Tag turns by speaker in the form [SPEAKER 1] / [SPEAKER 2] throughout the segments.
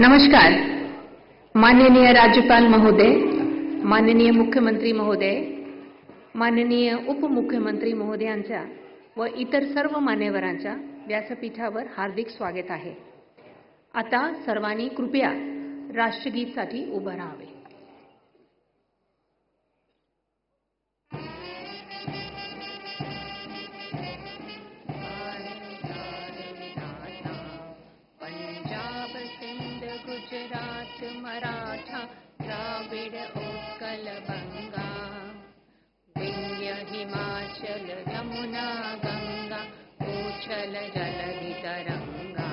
[SPEAKER 1] नमस्कार. माननीय राज्यपाल महोदय, माननीय मुख्यमंत्री महोदय, माननीय उपमुख्यमंत्री महोदयांच्या व इतर सर्व मान्यवरांच्या व्यासपीठावर हार्दिक स्वागत आहे. आता सर्वांनी कृपया राष्ट्रगीतासाठी उभं राहावे. गुजरात मराठा द्राविड उत्कल बंगा विंध्य हिमाचल यमुना गंगा उछल जलधि तरंगा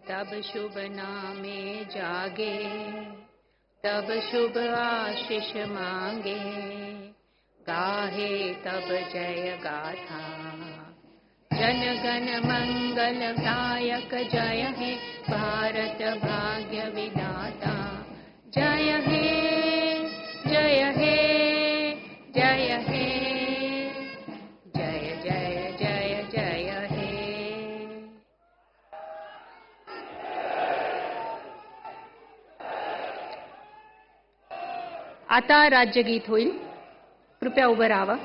[SPEAKER 1] तब शुभ नामे जागे तब शुभ आशीष मांगे गाहे तब जय गाथा जन गण मंगल दायक जय हे भारत भाग्य विधाता जय हे जय हे जय हे जय जय जय जय हे. आता राज्यगीत होईल. कृपया उभं राहावं.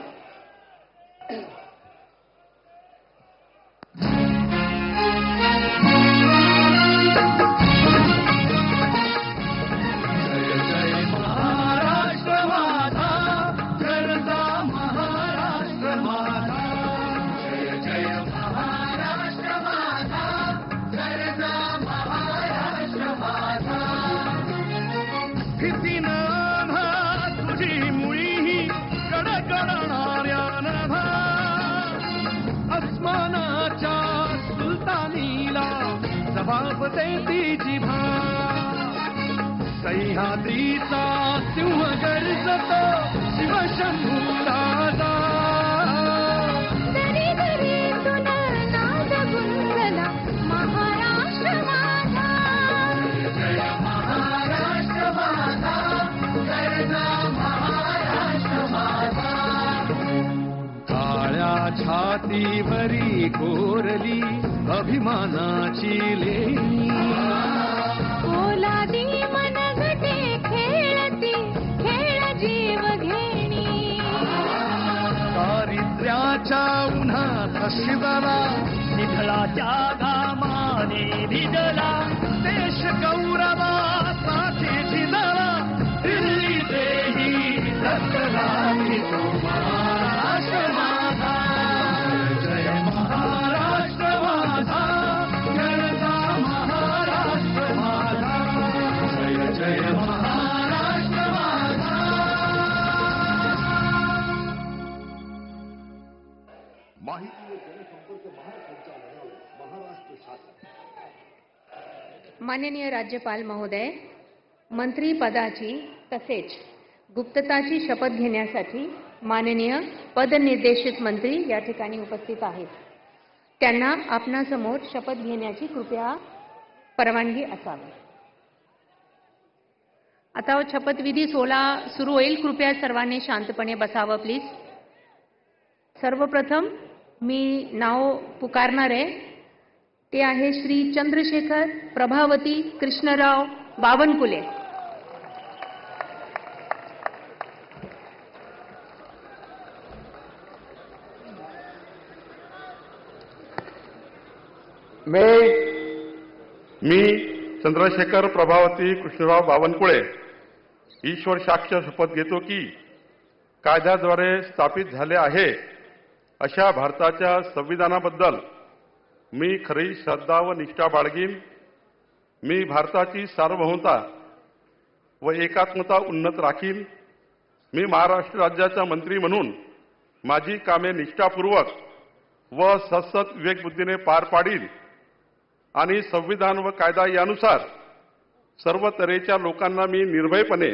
[SPEAKER 2] तुझी मुळी कडकडणाऱ्या नभा अस्मानाच्या सुलतानीला जबाब देती जिभा सह्याद्रीचा सिंह गर्जतो शिवशंभू राजा छातीवरी कोरली अभिमानाची लेणी
[SPEAKER 3] ओलादी मनगटे खेळती खेळ जीव घेणी
[SPEAKER 2] दारिद्र्याच्या उन्हात शिवला निधळाच्या घामाने भिजला देश गौरवासाठी झिजला दिल्ली देही दसला
[SPEAKER 1] माननीय राज्यपाल महोदय, मंत्री पदाची तसेच गुप्तताची शपथ घेण्यासाठी माननीय पदनिर्देशित मंत्री या ठिकाणी उपस्थित आहेत. त्यांना आपणासमोर शपथ घेण्याची कृपया परवानगी असावी. आता शपथविधी सोहळा सुरू होईल. कृपया सर्वांनी शांतपणे बसावं प्लीज. सर्वप्रथम मी नाव पुकारणार आहे. ते आहे श्री चंद्रशेखर प्रभावती कृष्णराव बावनकुळे.
[SPEAKER 4] मी चंद्रशेखर प्रभावती कृष्णराव बावनकुळे ईश्वर साक्ष शपथ घेतो की कायद्याद्वारे स्थापित झाले आहे अशा भारताच्या संविधानाबद्दल मी खरी श्रद्धा व निष्ठा बाळगीन. मी भारताची सार्वभौमता व एकात्मता उन्नत राखीन. मी महाराष्ट्र राज्याचा मंत्री म्हणून माझी कामे निष्ठापूर्वक व सतत विवेकबुद्धीने पार पाडीन आणि संविधान व कायदा यानुसार सर्व तऱ्हेच्या लोकांना मी निर्भयपणे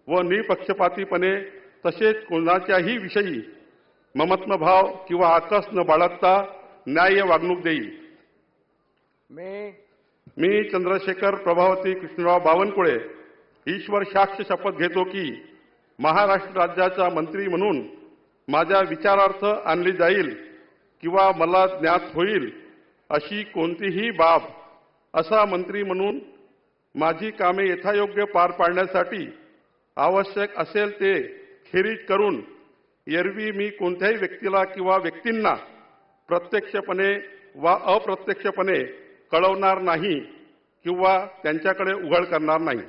[SPEAKER 4] व निपक्षपातीपणे तसेच कोणाच्याही विषयी ममत्वभाव किंवा आकस न बाळगता न्याय्य वागणूक देईल. मी चंद्रशेखर प्रभावती कृष्णराव बावनकुळे ईश्वर साक्ष शपथ घेतो की महाराष्ट्र राज्याचा मंत्री म्हणून माझ्या विचारार्थ आणली जाईल किंवा मला ज्ञात होईल अशी कोणतीही बाब असा मंत्री म्हणून माझी कामे यथायोग्य पार पाडण्यासाठी आवश्यक असेल ते खेरीज करून एरवी मी कोणत्याही व्यक्तीला किंवा व्यक्तींना प्रत्यक्षपणे वा अप्रत्यक्षपणे कळवणार नाही किंवा त्यांच्याकडे उघड करणार नाही.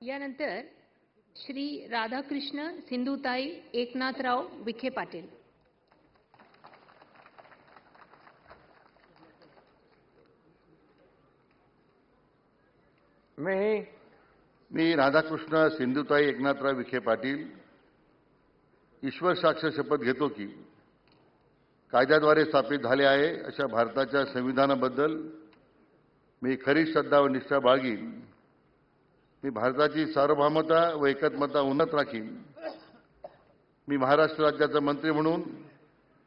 [SPEAKER 1] यानंतर श्री राधाकृष्ण सिंधुताई एकनाथराव विखे पाटील.
[SPEAKER 5] मी राधाकृष्ण सिंधुताई एकनाथराव विखे पाटील ईश्वर साक्ष शपथ घेतो की कायद्याद्वारे स्थापित झाले आहे अशा भारताच्या संविधानाबद्दल मी खरी श्रद्धा व निष्ठा बाळगीन. मी भारताची सार्वभौमता व एकात्मता उन्नत राखीन. मी महाराष्ट्र राज्याचा मंत्री म्हणून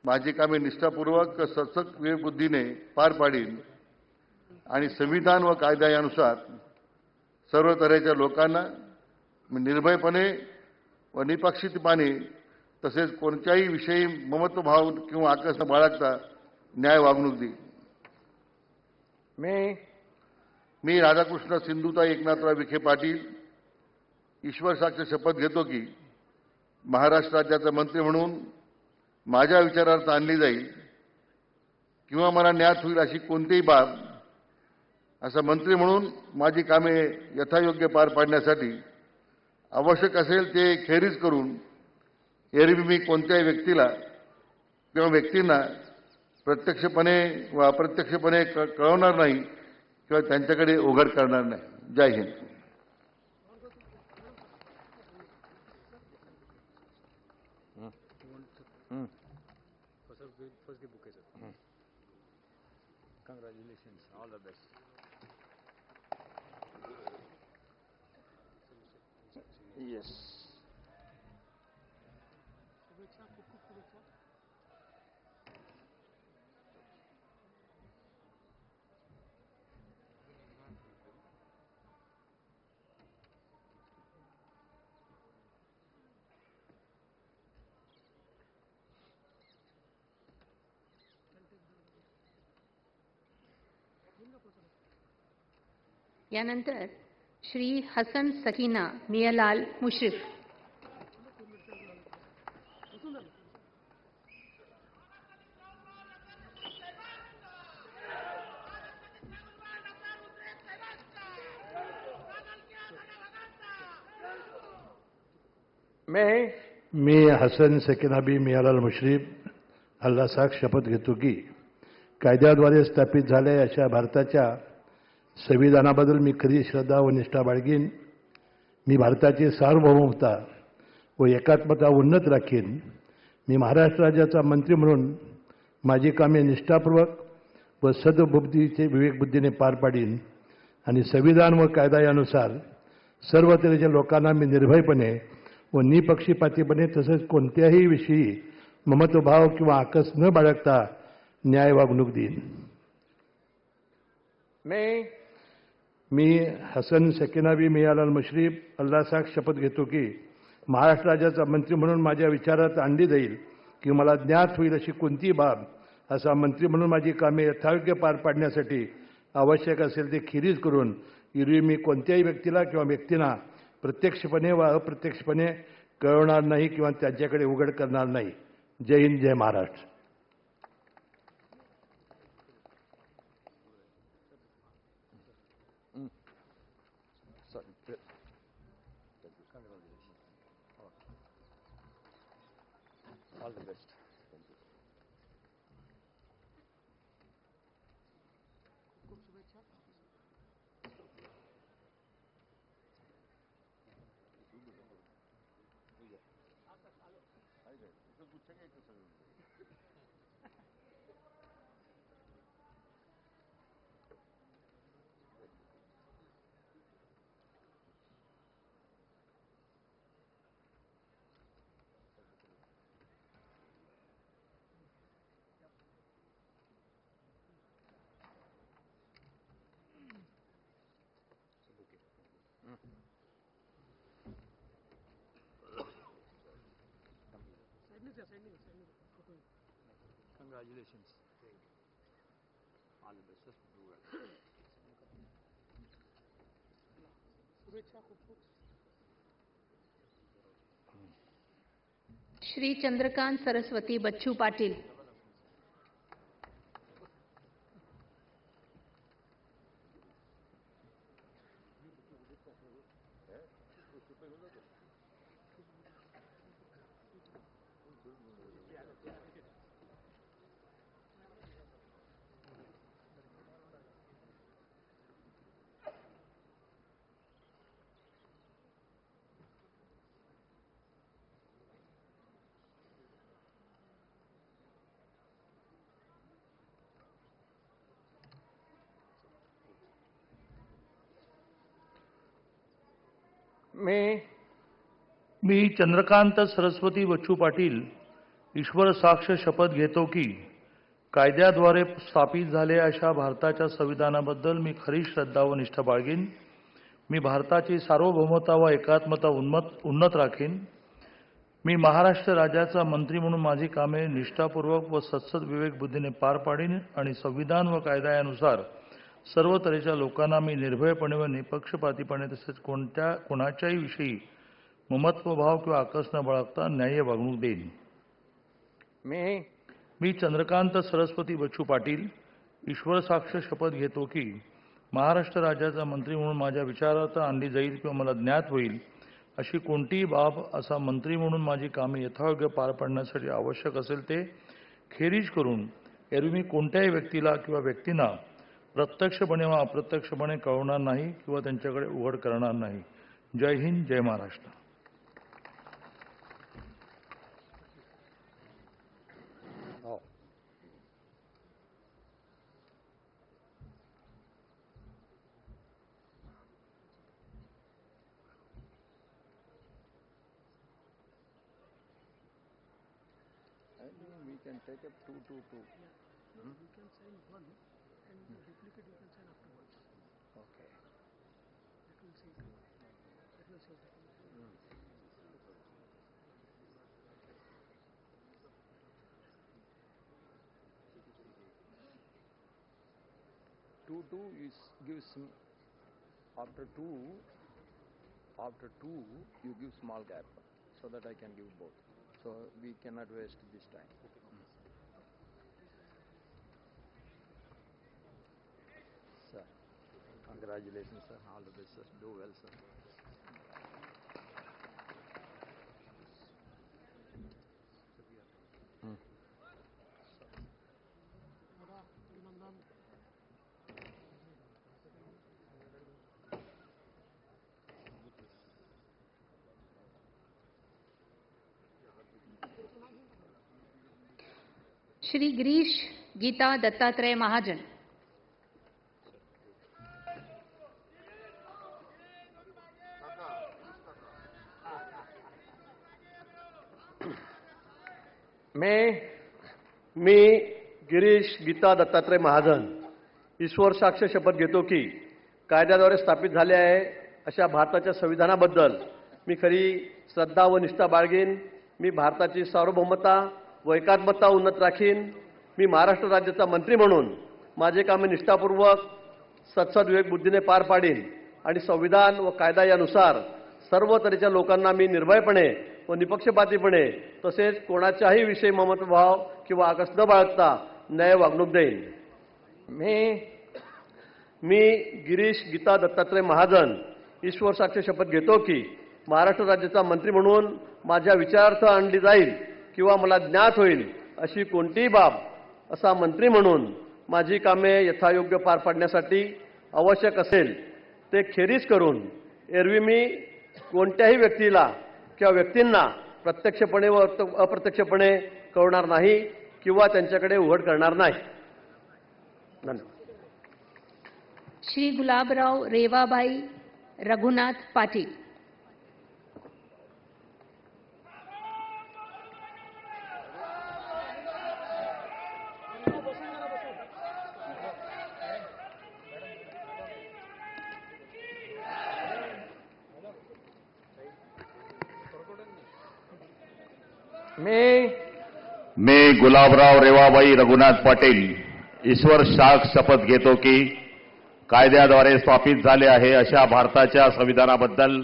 [SPEAKER 5] माझी कामे निष्ठापूर्वक सचक विवेकबुद्धीने पार पाडीन आणि संविधान व कायदा यानुसार सर्व तऱ्हेच्या लोकांना मी निर्भयपणे व निपक्षितपणे तसेच कोणत्याही विषयी ममत्वभाव किंवा आकस न बाळगता न्याय वागणूक देईन. मी राधाकृष्ण सिंधुताई एकनाथराव विखे पाटील ईश्वर साक्ष शपथ घेतो की महाराष्ट्र राज्याचा मंत्री म्हणून माझ्या विचारार्थ आणली जाईल किंवा मला ज्ञात होईल अशी कोणतीही बाब असा मंत्री म्हणून माझी कामे यथायोग्य पार पाडण्यासाठी आवश्यक असेल ते खेरीज करून एरवी मी कोणत्याही व्यक्तीला किंवा व्यक्तींना प्रत्यक्षपणे व अप्रत्यक्षपणे कळवणार नाही किंवा त्यांच्याकडे उघड करणार नाही. जय Hind.
[SPEAKER 2] Congratulations. All the best.
[SPEAKER 5] Yes.
[SPEAKER 1] यानंतर श्री हसन सकीना मियालाल मुश्रीफ.
[SPEAKER 6] मी हसन सकीना बी मियालाल मुश्रीफ अल्लाह साक्ष शपथ घेतो की कायद्याद्वारे स्थापित झालेल्या अशा भारताच्या संविधानाबद्दल मी खरी श्रद्धा व निष्ठा बाळगीन. मी भारताची सार्वभौमता व एकात्मता उन्नत राखीन. मी महाराष्ट्र राज्याचा मंत्री म्हणून माझी कामे निष्ठापूर्वक व सद्बुद्धीचे विवेकबुद्धीने पार पाडीन आणि संविधान व कायदा यानुसार सर्व तऱ्हेच्या लोकांना मी निर्भयपणे व निपक्षपातीपणे तसेच कोणत्याही विषयी ममत्वभाव किंवा आकस न बाळगता न्याय वागणूक देईन. मी हसन सकीना बी मियालाल मुश्रीफ अल्लाह साक्ष शपथ घेतो की महाराष्ट्र राज्याचा मंत्री म्हणून माझ्या विचारात आणली जाईल की मला ज्ञात होईल अशी कोणतीही बाब असा मंत्री म्हणून माझी कामे यथायोग्य पार पाडण्यासाठी आवश्यक असेल ते खेरीज करून एरवी मी कोणत्याही व्यक्तीला किंवा व्यक्तींना प्रत्यक्षपणे व अप्रत्यक्षपणे कळवणार नाही किंवा त्यांच्याकडे उघड करणार नाही. जय हिंद, जय Maharashtra.
[SPEAKER 2] All the best. Congratulations. All the best, sir. Do well.
[SPEAKER 1] Shri Chandrakant Saraswati Bachchu Patil.
[SPEAKER 7] मी चंद्रकांत सरस्वती बच्चू पाटील ईश्वर साक्ष शपथ घेतो की कायद्याद्वारे स्थापित झालेल्या अशा भारताच्या संविधानाबद्दल मी खरी श्रद्धा व निष्ठा बाळगीन. मी भारताची सार्वभौमता व एकात्मता उन्नत राखीन. मी महाराष्ट्र राज्याचा मंत्री म्हणून माझी कामे निष्ठापूर्वक व सत्सद विवेक बुद्धीने पार पाडीन आणि संविधान व कायदा यानुसार सर्व तऱ्हेच्या लोकांना मी निर्भयपणे व निपक्षपातीपणे तसेच कोणाच्याही विषयी ममत्वभाव किंवा आकस न बाळगता न्याय्य वागणूक देईन. मी चंद्रकांत सरस्वती बच्चू पाटील ईश्वर साक्ष शपथ घेतो की महाराष्ट्र राज्याचा मंत्री म्हणून माझ्या विचारार्थ आणली जाईल किंवा मला ज्ञात होईल अशी कोणतीही बाब असा मंत्री म्हणून माझी कामे यथायोग्य पार पाडण्यासाठी आवश्यक असेल ते खेरीज करून एरवी मी कोणत्याही व्यक्तीला किंवा व्यक्तींना प्रत्यक्षपणे व अप्रत्यक्षपणे कळवणार नाही किंवा त्यांच्याकडे उघड करणार नाही. जय हिंद, जय Maharashtra.
[SPEAKER 2] Oh. I think we can take up 222. Hmm? You can sign one and duplicate you can sign afterwards. Okay. That will save time. That will save time. 2 gives after two you give small gap so that I can give both. So we cannot waste this time. Sir, congratulations, sir. All the best, sir. Do well, sir.
[SPEAKER 1] Shri Girish Gita Dattatray Mahajan.
[SPEAKER 8] मी गिरीश गीता दत्तात्रय महाजन ईश्वर साक्ष शपथ घेतो की कायद्याद्वारे स्थापित झाले आहे अशा भारताच्या संविधानाबद्दल मी खरी श्रद्धा व निष्ठा बाळगीन. मी भारताची सार्वभौमता व एकात्मता उन्नत राखीन. मी महाराष्ट्र राज्याचा मंत्री म्हणून माझे कामे निष्ठापूर्वक सत्सद विवेक बुद्धीने पार पाडीन आणि संविधान व कायदा यानुसार सर्व तऱ्हेच्या लोकांना मी निर्भयपणे व निपक्षपातीपणे तसेच कोणाच्याही विषयी ममत्वभाव किंवा आकस न बाळगता न्याय वागणूक देईन. मी गिरीश गीता दत्तात्रय महाजन ईश्वर साक्ष शपथ घेतो की महाराष्ट्र राज्याचा मंत्री म्हणून माझ्या विचारार्थ आणली जाईल किंवा मला ज्ञात होईल अशी कोणतीही बाब असा मंत्री म्हणून माझी कामे यथायोग्य पार पाडण्यासाठी आवश्यक असेल ते खेरीज करून एरवी मी कोणत्याही व्यक्तीला किंवा व्यक्तींना प्रत्यक्षपणे व अप्रत्यक्षपणे कळवणार नाही किंवा त्यांच्याकडे उघड करणार नाही. धन्यवाद.
[SPEAKER 1] श्री गुलाबराव रेवाबाई रघुनाथ पाटील.
[SPEAKER 9] मी गुलाबराव रेवाबाई रघुनाथ पाटील ईश्वर साक्ष शपथ घेतो की कायद्याद्वारे स्थापित झाले आहे अशा भारताच्या संविधानाबद्दल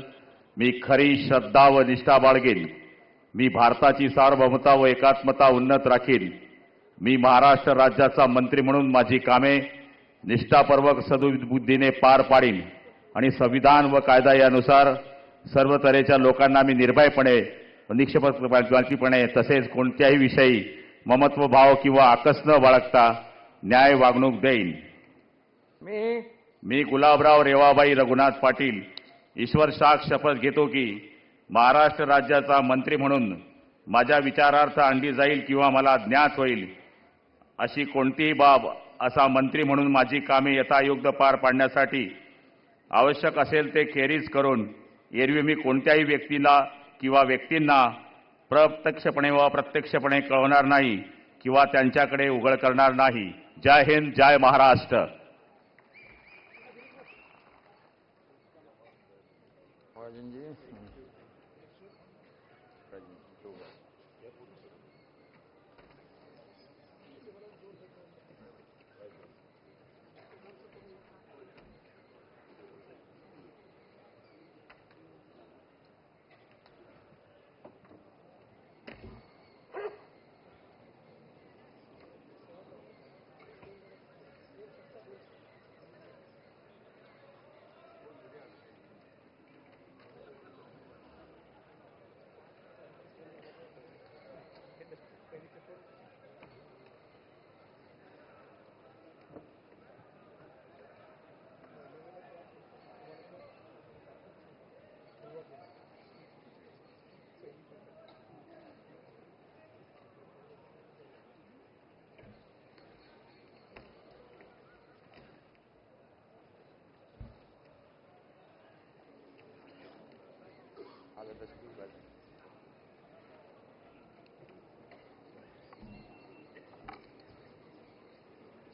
[SPEAKER 9] मी खरी श्रद्धा व निष्ठा बाळगेन. मी भारताची सार्वभौमता व एकात्मता उन्नत राखीन. मी महाराष्ट्र राज्याचा मंत्री म्हणून माझी कामे निष्ठापूर्वक सद्बुद्धीने पार पाडीन आणि संविधान व कायदा यानुसार सर्व तऱ्हेच्या लोकांना मी निर्भयपणे व निष्पक्षपातीपणे तसेच कोणत्याही विषयी ममत्व भाव किंवा आकस न बाळगता न्याय वागणूक देईन. मी गुलाबराव रेवाबाई रघुनाथ पाटील ईश्वर साक्ष शपथ घेतो की महाराष्ट्र राज्याचा मंत्री म्हणून माझ्या विचारार्थ आणली जाईल किंवा मला ज्ञात होईल अशी कोणतीही बाब असा मंत्री म्हणून माझी कामे यथायोग्य पार पाडण्यासाठी आवश्यक असेल ते खेरीज करून एरवी मी कोणत्याही व्यक्तीला किंवा व्यक्तींना प्रत्यक्षपणे व अप्रत्यक्षपणे कळवणार नाही किंवा त्यांच्याकडे उघड करणार नाही. जय हिंद, जय महाराष्ट्र.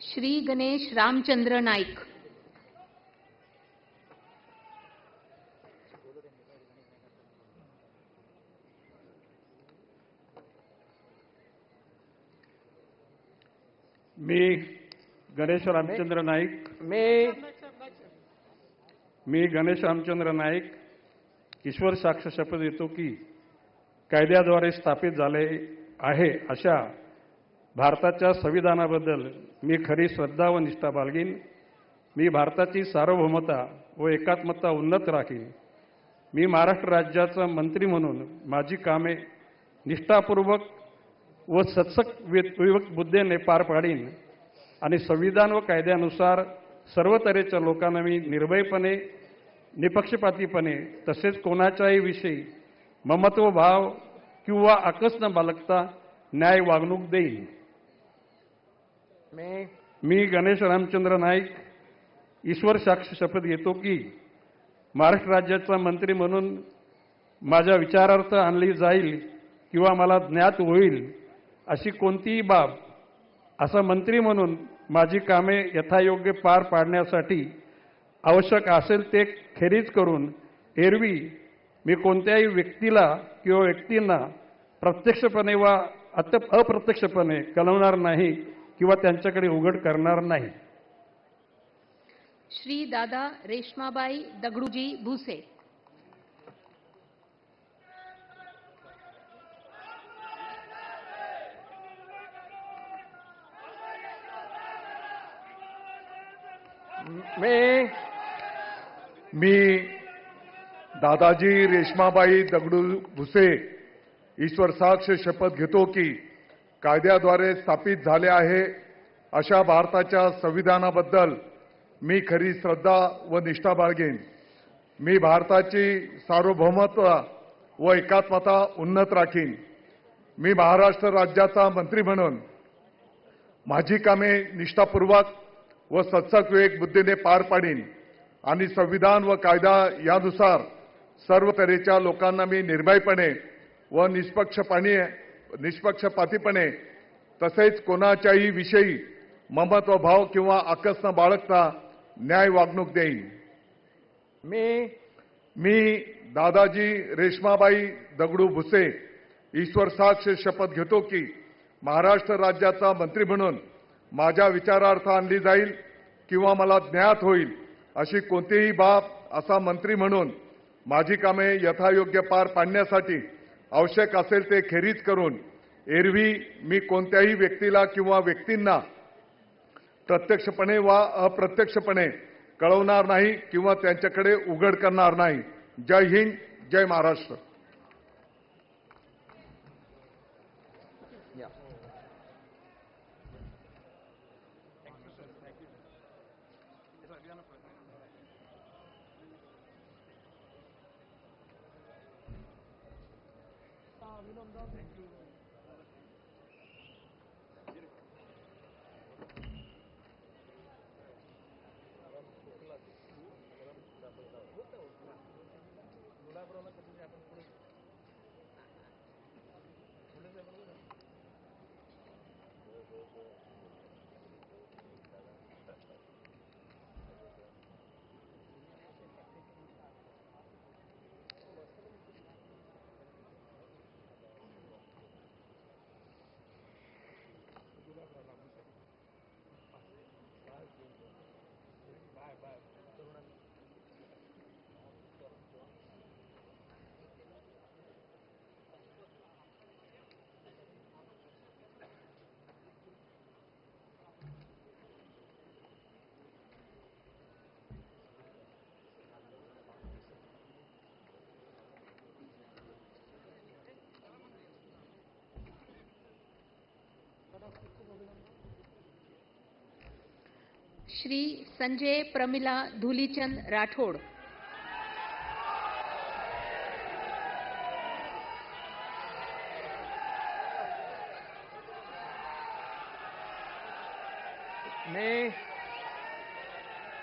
[SPEAKER 1] श्री गणेश रामचंद्र नाईक.
[SPEAKER 10] मी गणेश रामचंद्र नाईक. मी गणेश रामचंद्र नाईक ईश्वर साक्ष शपथ घेतो की कायद्याद्वारे स्थापित झाले आहे अशा भारताच्या संविधानाबद्दल मी खरी श्रद्धा व निष्ठा बाळगीन. मी भारताची सार्वभौमता व एकात्मता उन्नत राखीन. मी महाराष्ट्र राज्याचा मंत्री म्हणून माझी कामे निष्ठापूर्वक व सत्सक बुद्धीने पार पाडीन आणि संविधान व कायद्यानुसार सर्व तऱ्हेच्या लोकांना मी निर्भयपणे निपक्षपातीपणे तसेच कोणाच्याही विषयी ममत्व भाव किंवा आकस न बाळगता न्याय वागणूक देईन. मी गणेश रामचंद्र नाईक ईश्वर साक्ष शपथ घेतो की महाराष्ट्र राज्याचा मंत्री म्हणून माझ्या विचारार्थ आणली जाईल किंवा मला ज्ञात होईल अशी कोणतीही बाब असा मंत्री म्हणून माझी कामे यथायोग्य पार पाडण्यासाठी आवश्यक असेल ते खेरीज करून एरवी मी कोणत्याही व्यक्तीला किंवा व्यक्तींना प्रत्यक्षपणे वा अप्रत्यक्षपणे कळवणार नाही किंवा त्यांच्याकडे उघड करणार नाही.
[SPEAKER 1] श्री दादा रेश्माबाई दगडूजी भुसे.
[SPEAKER 11] मी दादाजी रेश्माबाई दगडू भुसे ईश्वर साक्ष शपथ घेतो की कायद्याद्वारे स्थापित झाले आहे अशा भारताच्या संविधानाबद्दल मी खरी श्रद्धा व निष्ठा बाळगेन. मी भारताची सार्वभौमत्व व एकात्मता उन्नत राखीन. मी महाराष्ट्र राज्याचा मंत्री म्हणून माझी कामे निष्ठापूर्वक व सत्सक बुद्धीने पार पाडीन आणि संविधान व कायदा यानुसार सर्व तऱ्हेच्या लोकांना मी निर्भयपणे व निष्पक्षपातीपणे तसेच कोणाच्याही विषयी ममत्व भाव किंवा आकस न बाळगता न्याय वागणूक देईन. मी दादाजी रेश्माबाई दगडू भुसे ईश्वर साक्ष शपथ घेतो की महाराष्ट्र राज्याचा मंत्री म्हणून माझ्या विचारार्थ आणली जाईल किंवा मला ज्ञात होईल अशी कोणतीही बाब असा मंत्री म्हणून माझी कामे यथायोग्य पार पाडण्यासाठी आवश्यक असेल ते खेरीज करून एरवी मी कोणत्याही व्यक्तीला किंवा व्यक्तींना प्रत्यक्षपणे वा अप्रत्यक्षपणे कळवणार नाही किंवा त्यांच्याकडे उघड करणार नाही. जय हिंद, जय महाराष्ट्र.
[SPEAKER 1] श्री संजय प्रमिला धुलीचंद राठोड.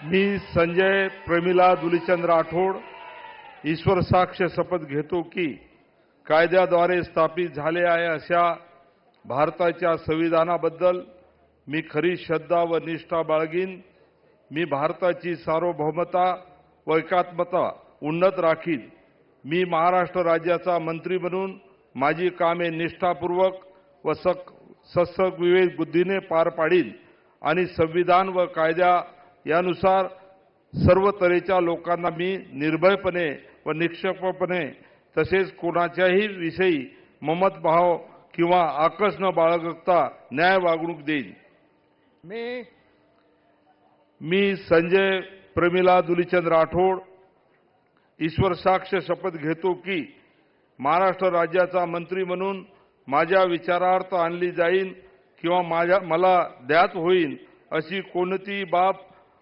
[SPEAKER 10] मी संजय प्रमिला धुलीचंद राठोड ईश्वर साक्ष शपथ घेतो की कायद्याद्वारे स्थापित झाले आहे अशा भारताच्या संविधानाबद्दल मी खरी श्रद्धा व निष्ठा बाळगीन. मी भारताची सार्वभौमता व एकात्मता उन्नत राखीन. मी महाराष्ट्र राज्याचा मंत्री म्हणून माझी कामे निष्ठापूर्वक व सत्सग विवेक बुद्धीने पार पाडीन आणि संविधान व कायदा यानुसार सर्व तऱ्हेच्या लोकांना मी निर्भयपणे व निष्पक्षपणे तसेच कोणाच्याही विषयी ममतभाव किंवा आकस न बाळगता न्याय वागणूक देईन. मी संजय प्रमिला धुलीचंद राठोड ईश्वर साक्ष शपथ घेतो की महाराष्ट्र राज्याचा मंत्री म्हणून माझ्या विचारार्थ आणली जाईल किंवा मला ज्ञात होईल अशी कोणतीही बाब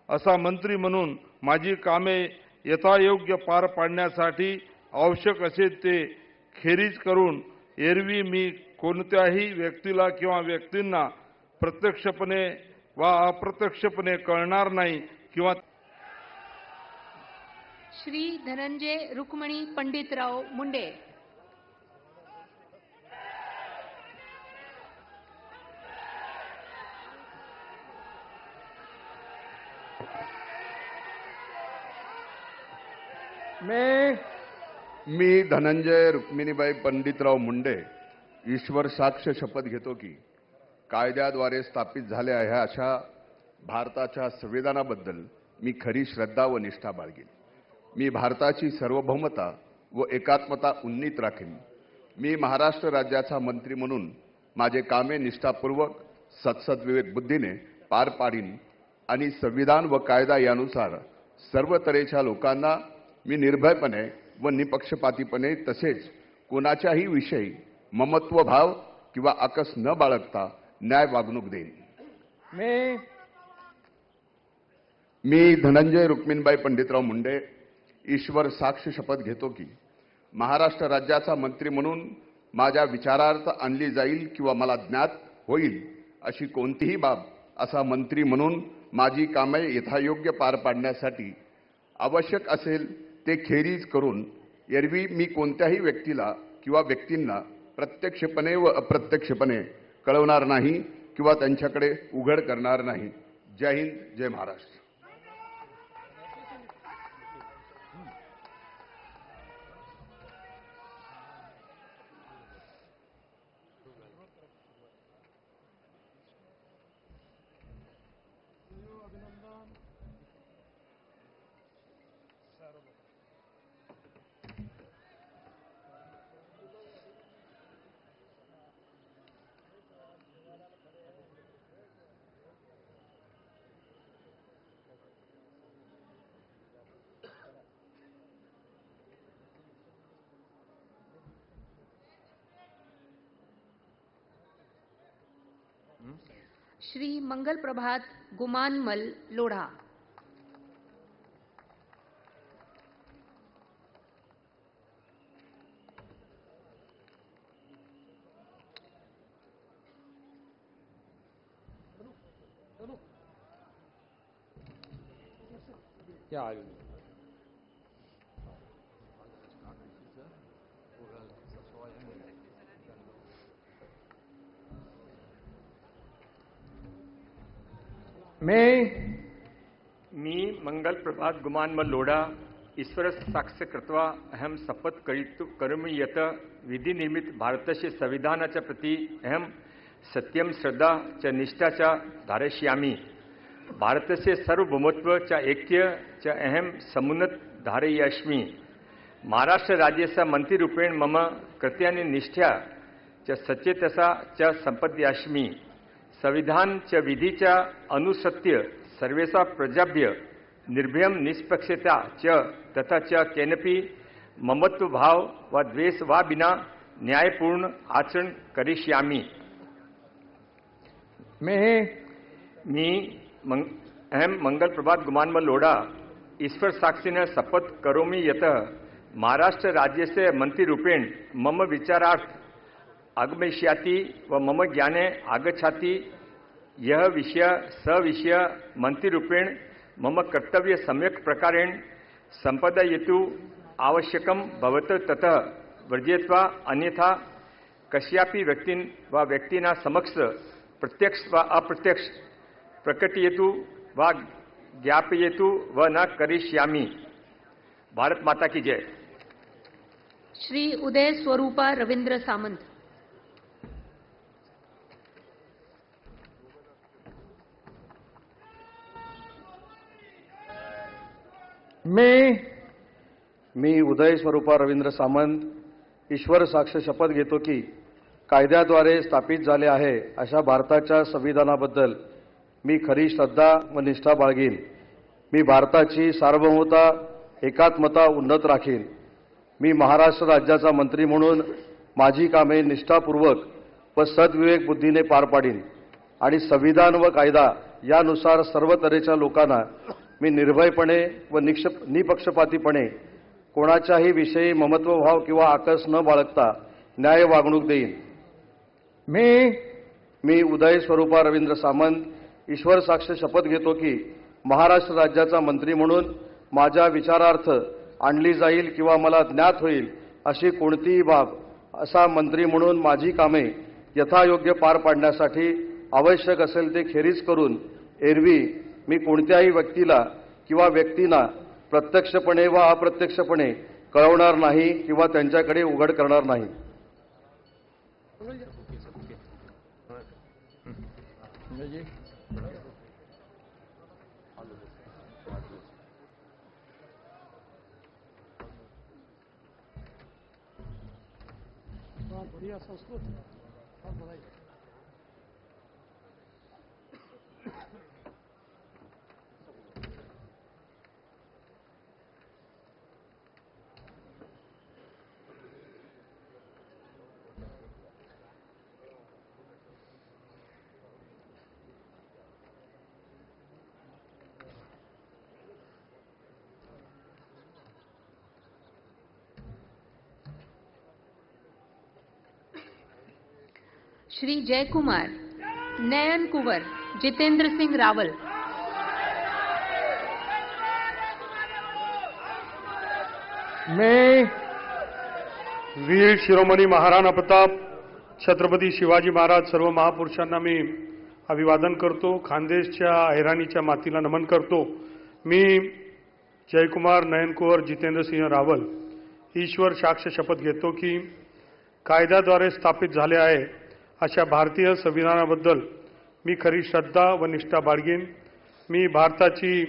[SPEAKER 10] असा मंत्री म्हणून माझी कामे यथायोग्य पार पाडण्यासाठी आवश्यक असेल ते खेरीज करून एरवी मी कोणत्याही व्यक्तीला किंवा व्यक्तींना प्रत्यक्षपणे वा अप्रत्यक्षपणे कळणार नाही किंवा
[SPEAKER 1] श्री धनंजय रुक्मणी पंडितराव मुंडे.
[SPEAKER 12] मी धनंजय रुक्मिणीबाई पंडितराव मुंडे ईश्वर साक्ष शपथ घेतो की कायद्याद्वारे स्थापित झाले आहे अशा भारताच्या संविधानाबद्दल मी खरी श्रद्धा व निष्ठा बाळगीन. मी भारताची सार्वभौमता व एकात्मता उन्नीत राखीन. मी महाराष्ट्र राज्याचा मंत्री म्हणून माझे कामे निष्ठापूर्वक सत्सद्विवेक बुद्धीने पार पाडीन आणि संविधान व कायदा यानुसार सर्व तऱ्हेच्या लोकांना मी निर्भयपणे व निपक्षपातीपणे तसेच कोणाच्याही विषयी ममत्व भाव किंवा आकस न बाळगता न्याय वागणूक देईन. मी धनंजय रुक्मिणीबाई पंडितराव मुंडे ईश्वर साक्ष शपथ घेतो की महाराष्ट्र राज्याचा मंत्री म्हणून माझ्या विचारार्थ आणली जाईल किंवा मला ज्ञात होईल अशी कोणतीही बाब असा मंत्री म्हणून माझी कामे यथायोग्य पार पाडण्यासाठी आवश्यक असेल ते खेरीज करून एरवी मी कोणत्याही व्यक्तीला किंवा व्यक्तींना प्रत्यक्षपणे व अप्रत्यक्षपणे कळवणार नाही किंवा त्यांच्याकडे उघड करणार नाही. जय हिंद, जय महाराष्ट्र.
[SPEAKER 1] श्री मंगल प्रभात गुमानमल लोढ़ा।
[SPEAKER 13] मी मंगल प्रभात गुमानमल लोढ़ा ईश्वर साक्ष्य कृत्वा अहम शपथ करोमि यत् विधि निर्मित भारतस्य संविधानाच्या प्रति अहम सत्यम श्रद्धा च निष्ठा च धारयिष्यामि। भारतस्य सार्वभौमत्व च ऐक्य च अहम समुन्नत धारयिष्यामि। महाराष्ट्र राज्यस्य मंत्रीरूपेण मम कृत्यानि निष्ठा च सचेतसा च संपद्यास्मि। संविधान च विधि च अनुसृत्य सर्वेषा प्रजाभ्य निर्भयं निष्पक्षता च तथा च केनपि ममत्व भाव व द्वेष वा बिना न्यायपूर्ण आचरण करिष्यामि। अहम मंगल प्रभात गुमानमल लोढ़ा ईश्वर साक्षिण शपथ करोमि यत् महाराष्ट्र राज्यस्य मंत्रीरूपेण मम विचारार्थ आगमिष्याति व मम ज्ञाने आगच्छति। यह विषय सविषय मंत्रीरूपेण मम कर्तव्य सम्यक् प्रकारेण संपादयितुं आवश्यकं भवत् ततः वर्जयित्वा अन्यथा कस्यापि व्यक्तिना समक्ष प्रत्यक्ष व अप्रत्यक्ष प्रकटयतु व ज्ञापयतु व न करिष्यामि। भारत माता की जय।
[SPEAKER 1] श्री उदय स्वरूपा रविंद्र सामंत।
[SPEAKER 8] मी उदय स्वरूपा रवींद्र सामंत ईश्वर साक्ष शपथ घेतो की कायद्याद्वारे स्थापित झाले आहे अशा भारताच्या संविधानाबद्दल मी खरी श्रद्धा व निष्ठा बाळगीन। मी भारताची सार्वभौमता एकात्मता उन्नत राखीन। मी महाराष्ट्र राज्याचा मंत्री म्हणून माझी कामे निष्ठापूर्वक व सद्विवेक बुद्धीने पार पाडीन आणि संविधान व कायदा यानुसार सर्व तऱ्हेच्या लोकांना मी निर्भयपणे व निपक्षपातीपणे कोणाच्याही विषयी ममत्वभाव किंवा आकस न बाळगता न्याय वागणूक देईन। मी उदय स्वरूपा रवींद्र सामंत ईश्वर साक्ष शपथ घेतो की महाराष्ट्र राज्याचा मंत्री म्हणून माझ्या विचारार्थ आणली जाईल किंवा मला ज्ञात होईल अशी कोणतीही बाब असा मंत्री म्हणून माझी कामे यथायोग्य पार पाडण्यासाठी आवश्यक असेल ते खेरीज करून एरवी मी कोणत्याही व्यक्तीला किंवा व्यक्तींना प्रत्यक्षपणे व अप्रत्यक्षपणे कळवणार नाही किंवा त्यांच्याकडे उघड करणार नाही।
[SPEAKER 1] श्री जयकुमार नयन कुंवर जितेंद्र सिंह रावल।
[SPEAKER 11] मैं वीर शिरोमणी महाराणा प्रताप छत्रपती शिवाजी महाराज सर्व महापुरुषांना मी अभिवादन करतो। खानदेशच्या हैराणीच्या मातीला नमन करतो। मी जयकुमार नयन कुंवर जितेंद्र सिंह रावल ईश्वर साक्ष शपथ घेतो की कायद्याद्वारे स्थापित झाले आहे अशा भारतीय संविधानाबद्दल मी खरी श्रद्धा व निष्ठा बाळगीन। मी भारताची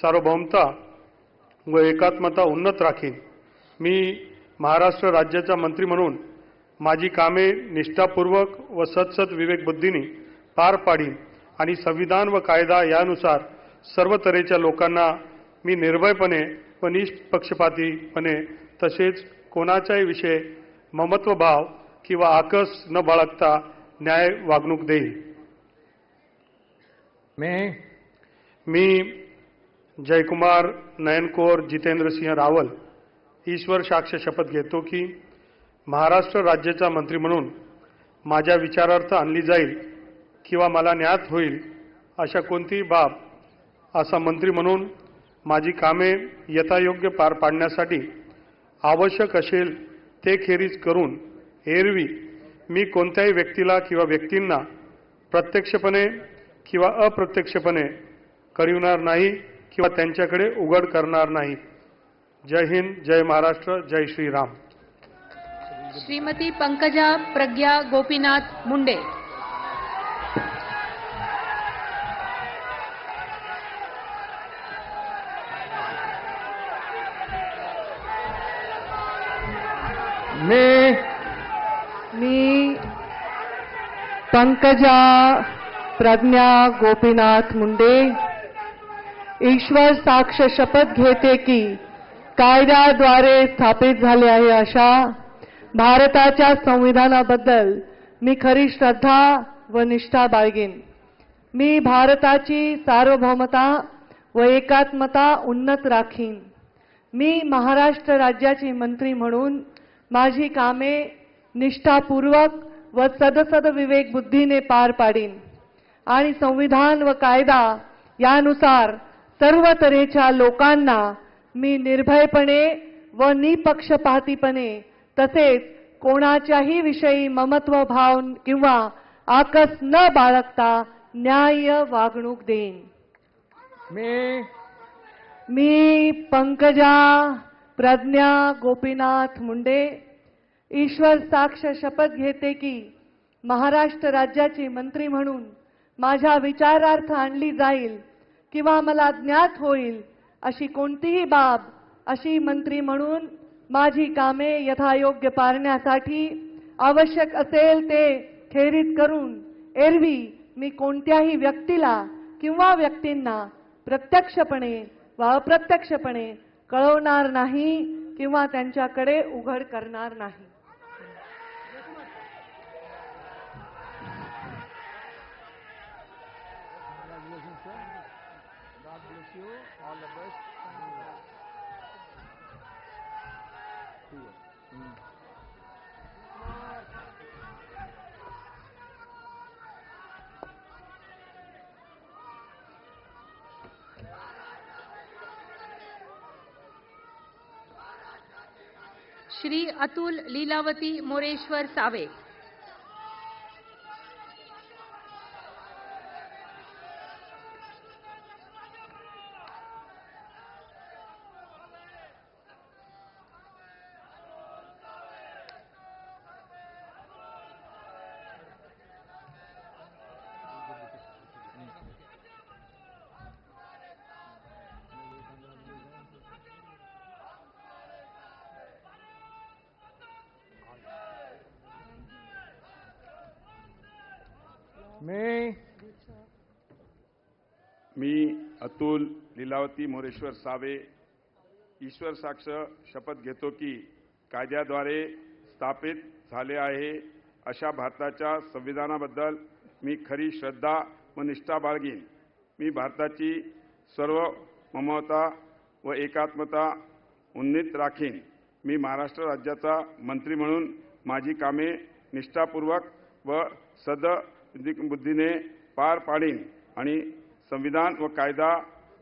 [SPEAKER 11] सार्वभौमता व एकात्मता उन्नत राखीन। मी महाराष्ट्र राज्याचा मंत्री म्हणून माझी कामे निष्ठापूर्वक व सत्सत विवेक बुद्धीने पार पाडीन आणि संविधान व कायदा यानुसार सर्व तऱ्हेच्या लोकांना मी निर्भयपणे व निष्पक्षपातीपणे तसेच कोणाच्याही विषयी ममत्वभाव किंवा आकस न बाळगता न्याय वागणूक देईल।
[SPEAKER 14] मी जयकुमार नयनकोर जितेंद्रसिंह रावल ईश्वर साक्ष शपथ घेतो की महाराष्ट्र राज्याचा मंत्री म्हणून माझ्या विचारार्थ आणली जाईल किंवा मला ज्ञात होईल अशा कोणतीही बाब असा मंत्री म्हणून माझी कामे यथायोग्य पार पाडण्यासाठी आवश्यक असेल ते खेरीज करून एरवी मी कोणत्याही व्यक्तीला किंवा व्यक्तींना प्रत्यक्षपणे किंवा अप्रत्यक्षपणे कळविणार नाही किंवा त्यांच्याकडे उघड करणार नाही. जय हिंद, जय महाराष्ट्र, जय श्रीराम.
[SPEAKER 1] श्रीमती पंकजा प्रज्ञा गोपीनाथ मुंडे.
[SPEAKER 15] मी पंकजा प्रज्ञा गोपीनाथ मुंडे ईश्वर साक्ष शपथ घेते की कायद्याद्वारे स्थापित झाले आहे अशा भारताच्या संविधानाबद्दल मी खरी श्रद्धा व निष्ठा बाळगीन. मी भारताची सार्वभौमता व एकात्मता उन्नत राखीन. मी महाराष्ट्र राज्याची मंत्री म्हणून माझी कामे निष्ठापूर्वक व सदसद विवेक बुद्धीने पार पाडीन आणि संविधान व कायदा यानुसार सर्व तऱ्हेच्या लोकांना मी निर्भयपणे व निपक्षपातीपणे तसेच कोणाच्याही विषयी ममत्व भाव किंवा आकस न बाळगता न्याय्य वागणूक देईन. मी पंकजा प्रज्ञा गोपीनाथ मुंडे ईश्वर साक्ष शपथ घेते की महाराष्ट्र राज्याची मंत्री म्हणून माझ्या विचारार्थ आणली जाईल किंवा मला ज्ञात होईल अशी कोणतीही बाब अशी मंत्री म्हणून माझी कामे यथायोग्य पारण्यासाठी आवश्यक असेल ते खेरीज करून एरवी मी कोणत्याही व्यक्तीला किंवा व्यक्तींना प्रत्यक्षपणे व अप्रत्यक्षपणे कळवणार नाही किंवा त्यांच्याकडे उघड करणार नाही.
[SPEAKER 1] श्री अतुल लीलावती मोरेश्वर सावे.
[SPEAKER 4] मी अतुल लीलावती मोरेश्वर सावे ईश्वर साक्ष शपथ घेतो की कायद्याद्वारे स्थापित झाले आहे अशा भारताच्या संविधानाबद्दल मी खरी श्रद्धा व निष्ठा बाळगीन. मी भारताची सर्व ममता व एकात्मता उन्नीत राखीन. मी महाराष्ट्र राज्याचा मंत्री म्हणून माझी कामे निष्ठापूर्वक व बुद्धीने पार पाडीन आणि संविधान व कायदा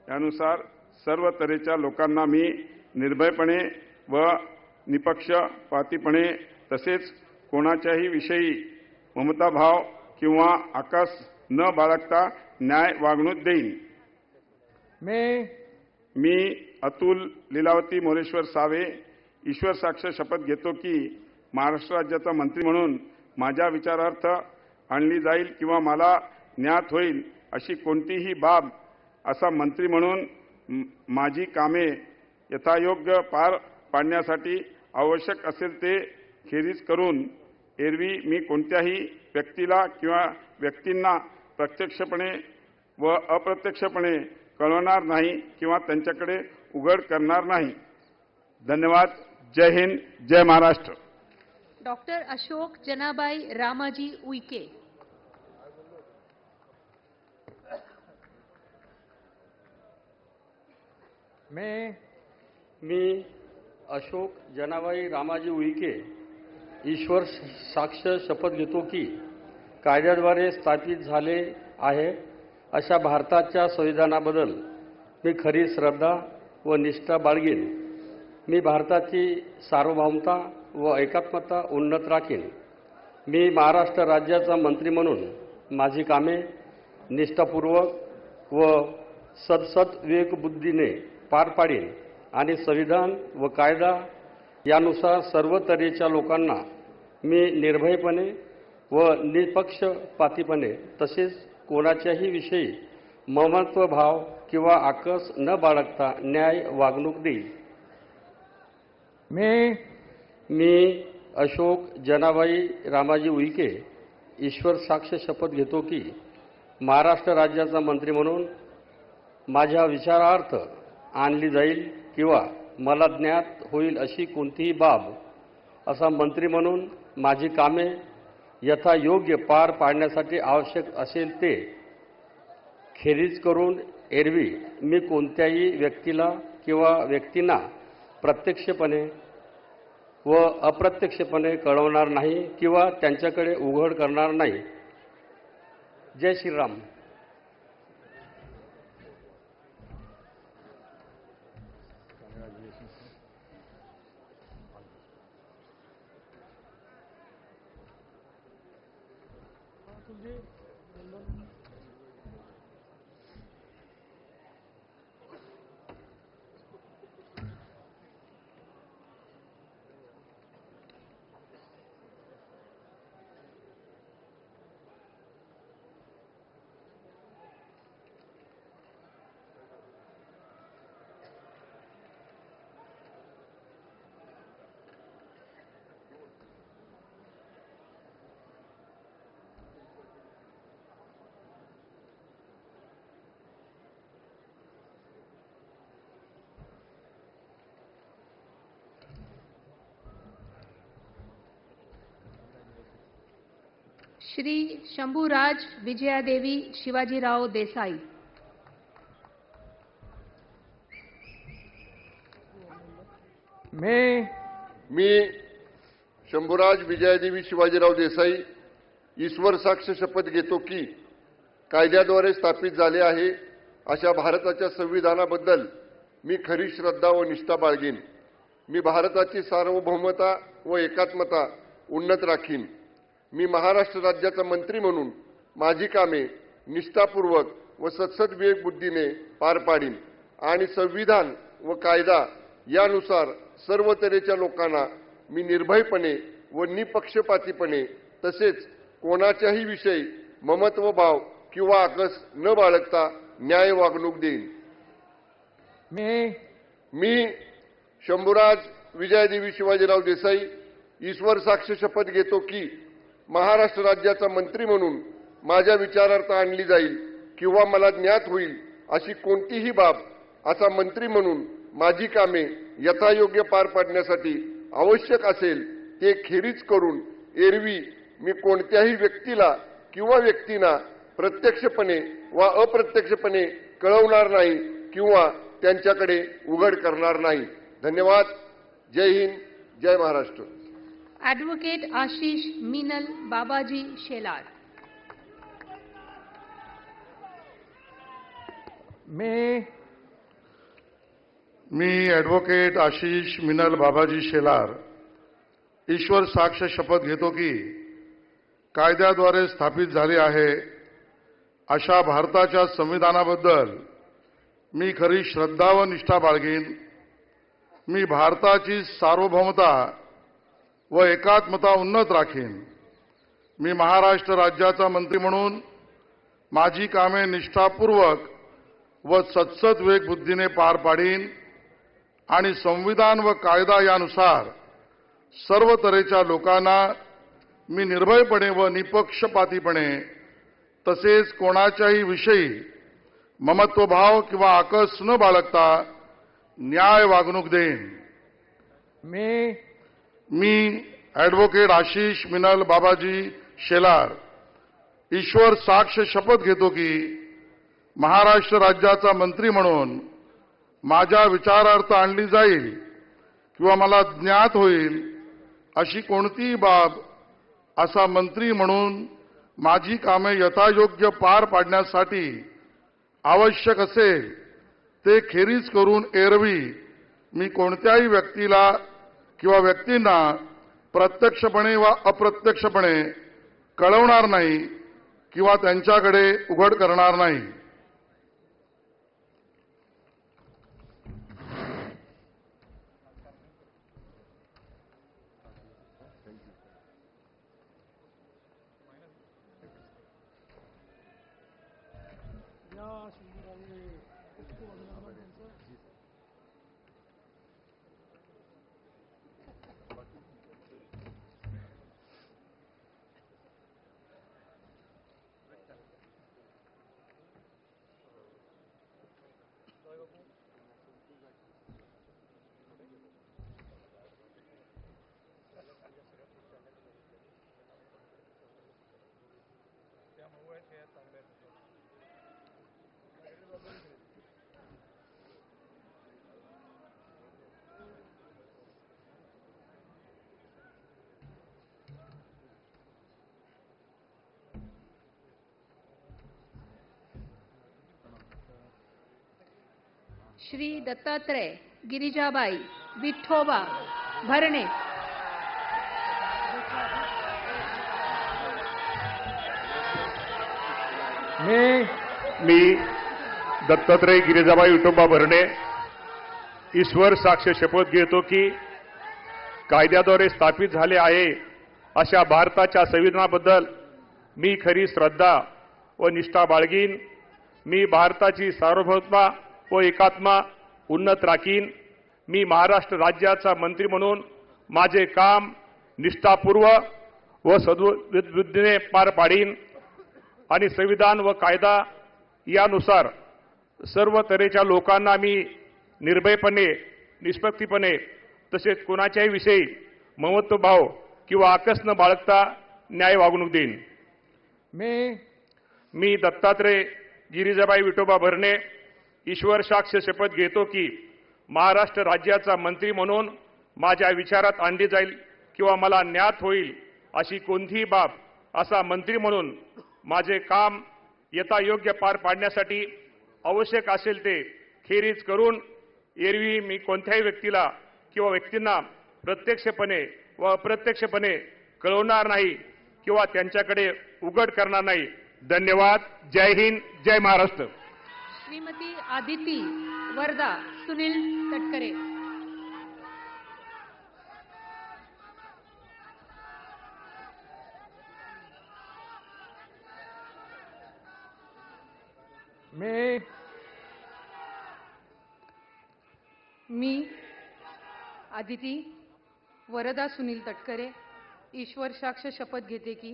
[SPEAKER 4] यानुसार सर्व तऱ्हेच्या लोकांना मी निर्भयपणे व निपक्षपातीपणे तसेच कोणाच्याही विषयी ममताभाव किंवा आकस न बाळगता न्याय वागणूक देईन. मी अतुल लीलावती मोरेश्वर सावे ईश्वर साक्ष शपथ घेतो की महाराष्ट्र राज्याचा मंत्री म्हणून माझ्या विचारार्थ आणली जाईल किंवा मला ज्ञात होईल अशी कोणतीही बाब असा मंत्री म्हणून माझी कामे यथायोग्य पार पाडण्यासाठी आवश्यक असेल ते खेरीज करून एरवी मी कोणत्याही व्यक्तीला किंवा व्यक्तींना प्रत्यक्षपणे व अप्रत्यक्षपणे कळवणार नाही किंवा त्यांच्याकडे उघड करणार नाही. धन्यवाद. जय हिंद, जय महाराष्ट्र.
[SPEAKER 1] डॉक्टर अशोक जनाबाई रामाजी उईके.
[SPEAKER 8] मी अशोक जनाबाई रामाजी उईके ईश्वर साक्ष शपथ घेतो की कायद्याद्वारे स्थापित झाले आहे अशा भारताच्या संविधानाबद्दल मी खरी श्रद्धा व निष्ठा बाळगीन. मी भारताची सार्वभौमता व एकात्मता उन्नत राखीन. मी महाराष्ट्र राज्याचा मंत्री म्हणून माझी कामे निष्ठापूर्वक व सदसद विवेकबुद्धीने पार पाडीन आणि संविधान व कायदा यानुसार सर्व तऱ्हेच्या लोकांना मी निर्भयपणे व निपक्षपातीपणे तसेच कोणाच्याही विषयी ममत्वभाव किंवा आकस न बाळगता न्याय वागणूक देईल. मी अशोक जनाबाई रामाजी उईके ईश्वर साक्ष शपथ घेतो की महाराष्ट्र राज्याचा मंत्री म्हणून माझ्या विचारार्थ आणली जाईल किंवा मला ज्ञात होईल अशी कोणतीही बाब असा मंत्री म्हणून माझी कामे यथायोग्य पार पाडण्यासाठी आवश्यक असेल ते खेरीज करून एरवी मी कोणत्याही व्यक्तीला किंवा व्यक्तींना प्रत्यक्षपणे व अप्रत्यक्षपणे कळवणार नाही किंवा त्यांच्याकडे उघड करणार नाही. जय श्रीराम.
[SPEAKER 1] श्री शंभूराज विजयादेवी शिवाजीराव देसाई.
[SPEAKER 5] मी शंभूराज विजयादेवी शिवाजीराव देसाई ईश्वर साक्ष शपथ घेतो की कायद्याद्वारे स्थापित झाले आहे अशा भारताच्या संविधानाबद्दल मी खरी श्रद्धा व निष्ठा बाळगीन. मी भारताची सार्वभौमता व एकात्मता उन्नत राखीन. मी महाराष्ट्र राज्याचा मंत्री म्हणून माझी कामे निष्ठापूर्वक व सदसद विवेकबुद्धीने पार पाडीन आणि संविधान व कायदा यानुसार सर्व तऱ्हेच्या लोकांना मी निर्भयपणे व निपक्षपातीपणे तसेच कोणाच्याही विषयी ममत्वभाव किंवा आकस न बाळगता न्याय वागणूक देईन. मी शंभूराज विजयादेवी शिवाजीराव देसाई ईश्वर साक्ष शपथ घेतो की महाराष्ट्र राज्याचा मंत्री म्हणून माझ्या विचारार्थ आणली जाईल किंवा मला ज्ञात होईल अशी कोणतीही बाब असा मंत्री म्हणून माझी कामे यथायोग्य पार पाडण्यासाठी आवश्यक असेल ते खेरीज करून एरवी मी कोणत्याही व्यक्तीला किंवा व्यक्तींना प्रत्यक्षपणे वा अप्रत्यक्षपणे कळवणार नाही किंवा त्यांच्याकडे उघड करणार नाही. धन्यवाद. जय हिंद. जय महाराष्ट्र.
[SPEAKER 1] ॲडव्होकेट आशिष मीनल बाबाजी शेलार.
[SPEAKER 6] मी ॲडव्होकेट आशिष मिनल बाबाजी शेलार ईश्वर साक्ष शपथ घेतो की कायद्याद्वारे स्थापित झाले आहे अशा भारताच्या संविधानाबद्दल मी खरी श्रद्धा व निष्ठा बाळगीन. मी भारताची सार्वभौमता व एकात्मता उन्नत राखीन. मी महाराष्ट्र राज्याचा मंत्री म्हणून माझी कामे निष्ठापूर्वक व सदसद विवेकबुद्धीने पार पाडीन आणि संविधान व कायदा यानुसार सर्व तऱ्हेच्या लोकांना मी निर्भयपणे व निपक्षपातीपणे तसेच कोणाच्याही विषयी ममत्वभाव किंवा आकस न बाळगता न्याय वागणूक देईन. मी ॲडव्होकेट आशिष मिनल बाबाजी शेलार ईश्वर साक्ष शपथ घेतो की महाराष्ट्र राज्याचा मंत्री म्हणून
[SPEAKER 16] माझ्या विचारार्थ आणली जाईल किंवा मला ज्ञात होईल अशी कोणतीही बाब असा मंत्री म्हणून माझी कामे यथायोग्य पार पाडण्यासाठी आवश्यक असेल ते खेरीज करून एरवी मी कोणत्याही व्यक्तीला किंवा व्यक्तींना प्रत्यक्षपणे वा अप्रत्यक्षपणे कळवणार नाही किंवा त्यांच्याकडे उघड करणार नाही.
[SPEAKER 1] श्री दत्तात्रय गिरिजाबाई विठोबा भरणे.
[SPEAKER 17] मी दत्तात्रय गिरिजाबाई विठोबा भरणे ईश्वर साक्ष शपथ घेतो की कायद्याद्वारे स्थापित झाले आहे अशा भारताच्या संविधानाबद्दल मी खरी श्रद्धा व निष्ठा बाळगीन. मी भारताची सार्वभौमता व एकात्मा उन्नत राखीन. मी महाराष्ट्र राज्याचा मंत्री म्हणून माझे काम निष्ठापूर्वक व सद्बुद्धीने पार पाडीन आणि संविधान व कायदा यानुसार सर्व तऱ्हेच्या लोकांना मी निर्भयपणे निष्पक्षपणे तसेच कोणाच्याही विषयी ममत्वभाव किंवा आकस न बाळगता न्याय वागणूक देईन. मी दत्तात्रय गिरिजाबाई विठोबा भरणे ईश्वर साक्ष शपथ घेतो की महाराष्ट्र राज्याचा मंत्री म्हणून माझ्या विचारात आणली जाईल किंवा मला ज्ञात होईल अशी कोणतीही बाब असा मंत्री म्हणून माझे काम यथायोग्य पार पाडण्यासाठी आवश्यक असेल ते खेरीज करून एरवी मी कोणत्याही व्यक्तीला किंवा व्यक्तींना प्रत्यक्षपणे व अप्रत्यक्षपणे कळवणार नाही किंवा त्यांच्याकडे उघड करणार नाही. धन्यवाद. जय हिंद. जय महाराष्ट्र.
[SPEAKER 1] श्रीमती आदिती वर्धा सुनील तटकरे. मी आदिती वरदा सुनील तटकरे ईश्वर साक्ष शपथ घेते की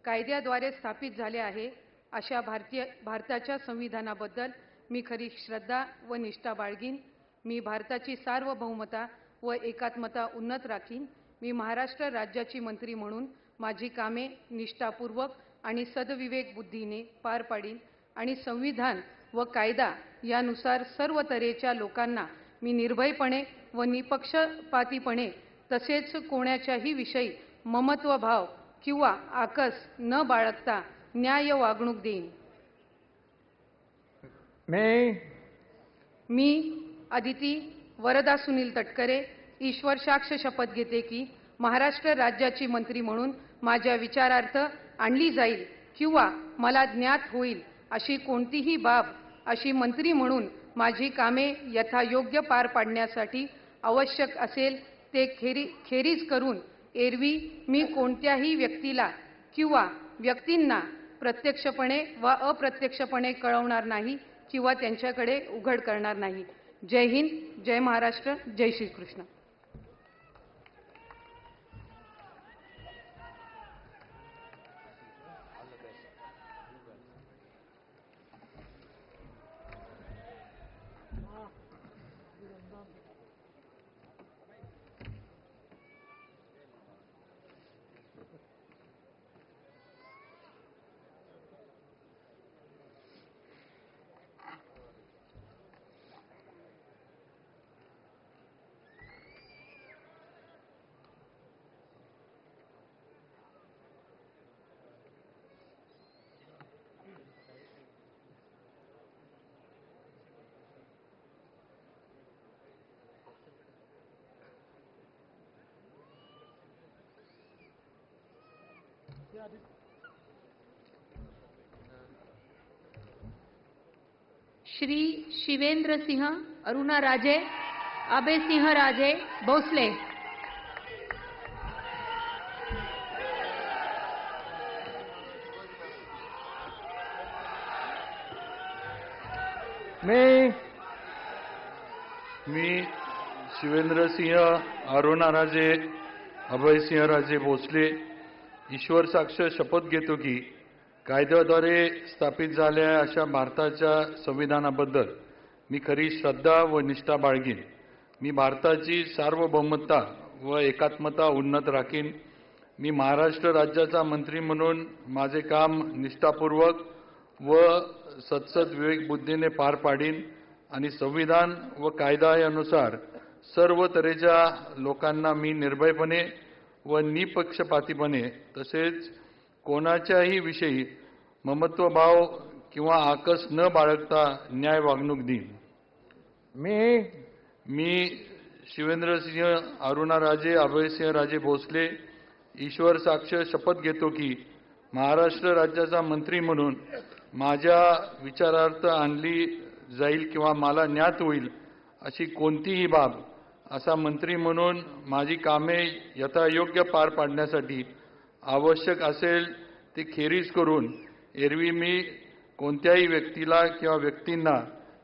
[SPEAKER 1] कायद्याद्वारे स्थापित झाले आहे अशा भारताच्या संविधानाबद्दल मी खरी श्रद्धा व निष्ठा बाळगीन. मी भारताची सार्वभौमता व एकात्मता उन्नत राखीन. मी महाराष्ट्र राज्याची मंत्री म्हणून माझी कामे निष्ठापूर्वक आणि सद्विवेक बुद्धीने पार पाडीन आणि संविधान व कायदा यानुसार सर्व तऱ्हेच्या लोकांना मी निर्भयपणे व निपक्षपातीपणे तसेच कोणाच्याही विषयी ममत्वभाव किंवा आकस न बाळगता न्याय वागणूक देईन. मी आदिती वरदा सुनील तटकरे ईश्वर साक्ष शपथ घेते की महाराष्ट्र राज्याची मंत्री म्हणून माझ्या विचारार्थ आणली जाईल किंवा मला ज्ञात होईल अशी कोणतीही बाब अशी मंत्री म्हणून माझी कामे यथायोग्य पार पाडण्यासाठी आवश्यक असेल ते खेरीज करून एरवी मी कोणत्याही व्यक्तीला किंवा व्यक्तींना प्रत्यक्षपणे व अप्रत्यक्षपणे कळवणार नाही किंवा त्यांच्याकडे उघड करणार नाही. जय हिंद. जय महाराष्ट्र. जय श्रीकृष्ण. श्री शिवेंद्र सिंह अरुणा राजे अभय सिंह राजे भोसले।
[SPEAKER 7] मी शिवेंद्र सिंह अरुणा राजे अभय सिंह राजे भोसले ईश्वर साक्ष शपथ घेतो की कायद्याद्वारे स्थापित झालेल्या अशा भारताच्या संविधानाबद्दल मी खरी श्रद्धा व निष्ठा बाळगीन। मी भारताची सार्वभौमता व एकात्मता उन्नत राखीन। मी महाराष्ट्र राज्याचा मंत्री म्हणून माझे काम निष्ठापूर्वक व सत्सद विवेकबुद्धीने पार पाडीन आणि संविधान व कायदा यानुसार सर्व तऱ्हेच्या लोकांना मी निर्भयपणे व निपक्षपातीपणे तसेच कोणाच्याही विषयी ममत्वभाव किंवा आकस न बाळगता न्याय वागणूक देईन। मी शिवेंद्र सिंह अरुणा राजे अभय सिंह राजे भोसले ईश्वर साक्ष शपथ घेतो की महाराष्ट्र राज्याचा मंत्री म्हणून माझ्या विचारार्थ आणली जाईल किंवा मला ज्ञात होईल अशी कोणतीही बाब असा मंत्री म्हणून माझी कामे यथायोग्य पार पाडण्यासाठी आवश्यक असेल ते खेरीज करून एरवी मी कोणत्याही व्यक्तीला किंवा व्यक्तींना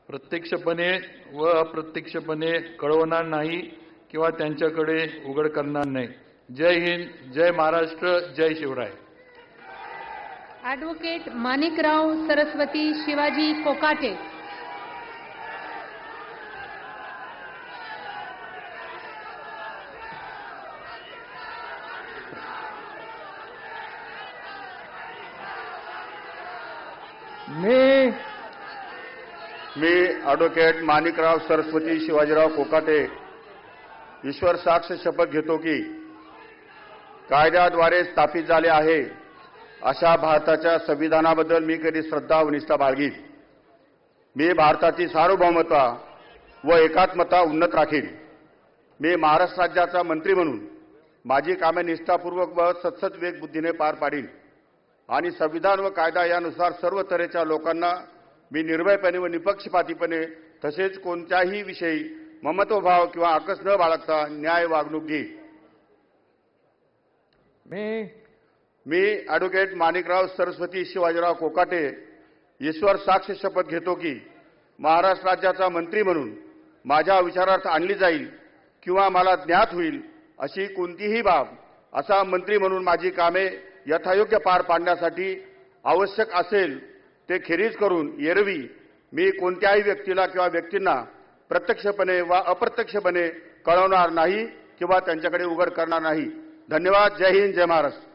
[SPEAKER 7] प्रत्यक्षपणे व अप्रत्यक्षपणे कळवणार नाही किंवा त्यांच्याकडे उघड करणार नाही। जय हिंद, जय महाराष्ट्र, जय शिवराय।
[SPEAKER 1] ॲडव्होकेट माणिकराव सरस्वती शिवाजी कोकाटे।
[SPEAKER 18] मी ॲडव्होकेट माणिकराव सरस्वती शिवाजीराव कोकाटे ईश्वर साक्ष शपथ घेतो की कायद्याद्वारे स्थापित झाले आहे अशा भारताच्या संविधानाबद्दल मी कधी श्रद्धा व निष्ठा बाळगीन। मी भारताची सार्वभौमता व एकात्मता उन्नत राखीन। मी महाराष्ट्र राज्याचा मंत्री म्हणून माझी कामे निष्ठापूर्वक व सत्सद विवेकबुद्धीने पार पाडीन आणि संविधान व कायदा यानुसार सर्व तऱ्हेच्या लोकांना मी निर्भयपणे व निपक्षपातीपणे तसेच कोणत्याही विषयी ममत्वभाव किंवा आकस न बाळगता न्याय वागणूक देईन। मी ॲडव्होकेट माणिकराव सरस्वती शिवाजीराव कोकाटे ईश्वर साक्ष शपथ घेतो की महाराष्ट्र राज्याचा मंत्री म्हणून माझ्या विचारार्थ आणली जाईल किंवा मला ज्ञात होईल अशी कोणतीही बाब असा मंत्री म्हणून माझी कामे यथायोग्य पार पाडण्यासाठी आवश्यक असेल ते खेरीज करून एरवी मी कोणत्याही व्यक्तीला किंवा व्यक्तींना प्रत्यक्षपणे वा अप्रत्यक्षपणे कळवणार नाही किंवा त्यांच्याकडे उघड करणार नाही। धन्यवाद। जय हिंद, जय महाराष्ट्र।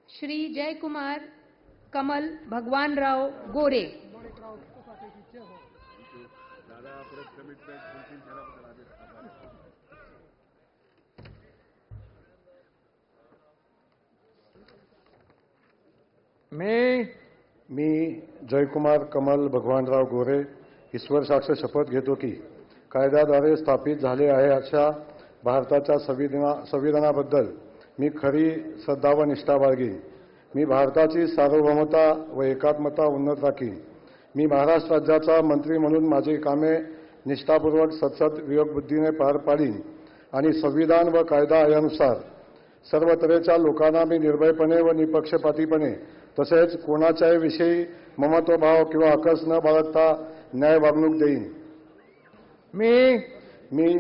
[SPEAKER 1] श्री जयकुमार कमल भगवानराव गोरे।
[SPEAKER 19] मी जयकुमार कमल भगवानराव गोरे ईश्वर साक्ष शपथ घेतो की कायद्याद्वारे स्थापित झाले आहे अशा भारताच्या संविधानाबद्दल मी खरी श्रद्धा व निष्ठा बाळगीन। मी भारताची सार्वभौमता व एकात्मता उन्नत राखीन। मी महाराष्ट्र राज्याचा मंत्री म्हणून माझी कामे निष्ठापूर्वक सत्सद विवेकबुद्धीने पार पाडीन आणि संविधान व कायदा यानुसार सर्व तऱ्हेच्या लोकांना मी निर्भयपणे व निपक्षपातीपणे तसेच कोणाच्याही विषयी ममत्वभाव किंवा अकस न बाळगता न्याय वागणूक देईन. मी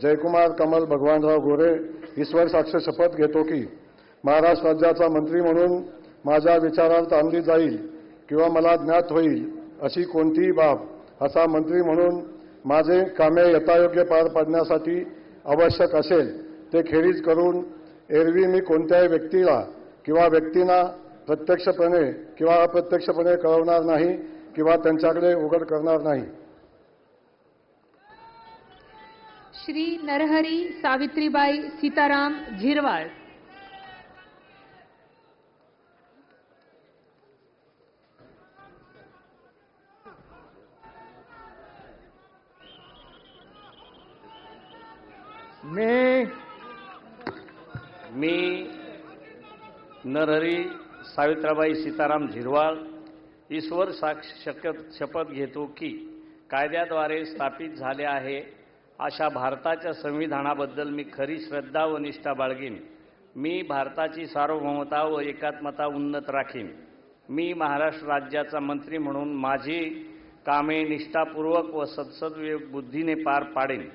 [SPEAKER 19] जयकुमार कमल भगवानराव गोरे ईश्वर साक्ष शपथ घेतो की महाराष्ट्र राज्याचा मंत्री म्हणून माझ्या विचारार्थ आणली जाईल किंवा मला ज्ञात होईल अशी कोणतीही बाब असा मंत्री म्हणून माझे कामे यथायोग्य पार पाडण्यासाठी आवश्यक असेल ते खेरीज करून एरवी मी कोणत्याही व्यक्तीला किंवा व्यक्तींना प्रत्यक्षपणे किंवा अप्रत्यक्षपणे कळवणार नाही किंवा त्यांच्याकडे उघड करणार नाही.
[SPEAKER 20] श्री नरहरी सावित्रीबाई सीताराम झिरवाळ.
[SPEAKER 8] मी नरहरी सावित्राबाई सीताराम झिरवाळ ईश्वर साक्ष शपथ घेतो की कायद्याद्वारे स्थापित झाले आहे अशा भारताच्या संविधानाबद्दल मी खरी श्रद्धा व निष्ठा बाळगीन. मी भारताची सार्वभौमता व एकात्मता उन्नत राखीन. मी महाराष्ट्र राज्याचा मंत्री म्हणून माझी कामे निष्ठापूर्वक व सत्सद बुद्धीने पार पाडेन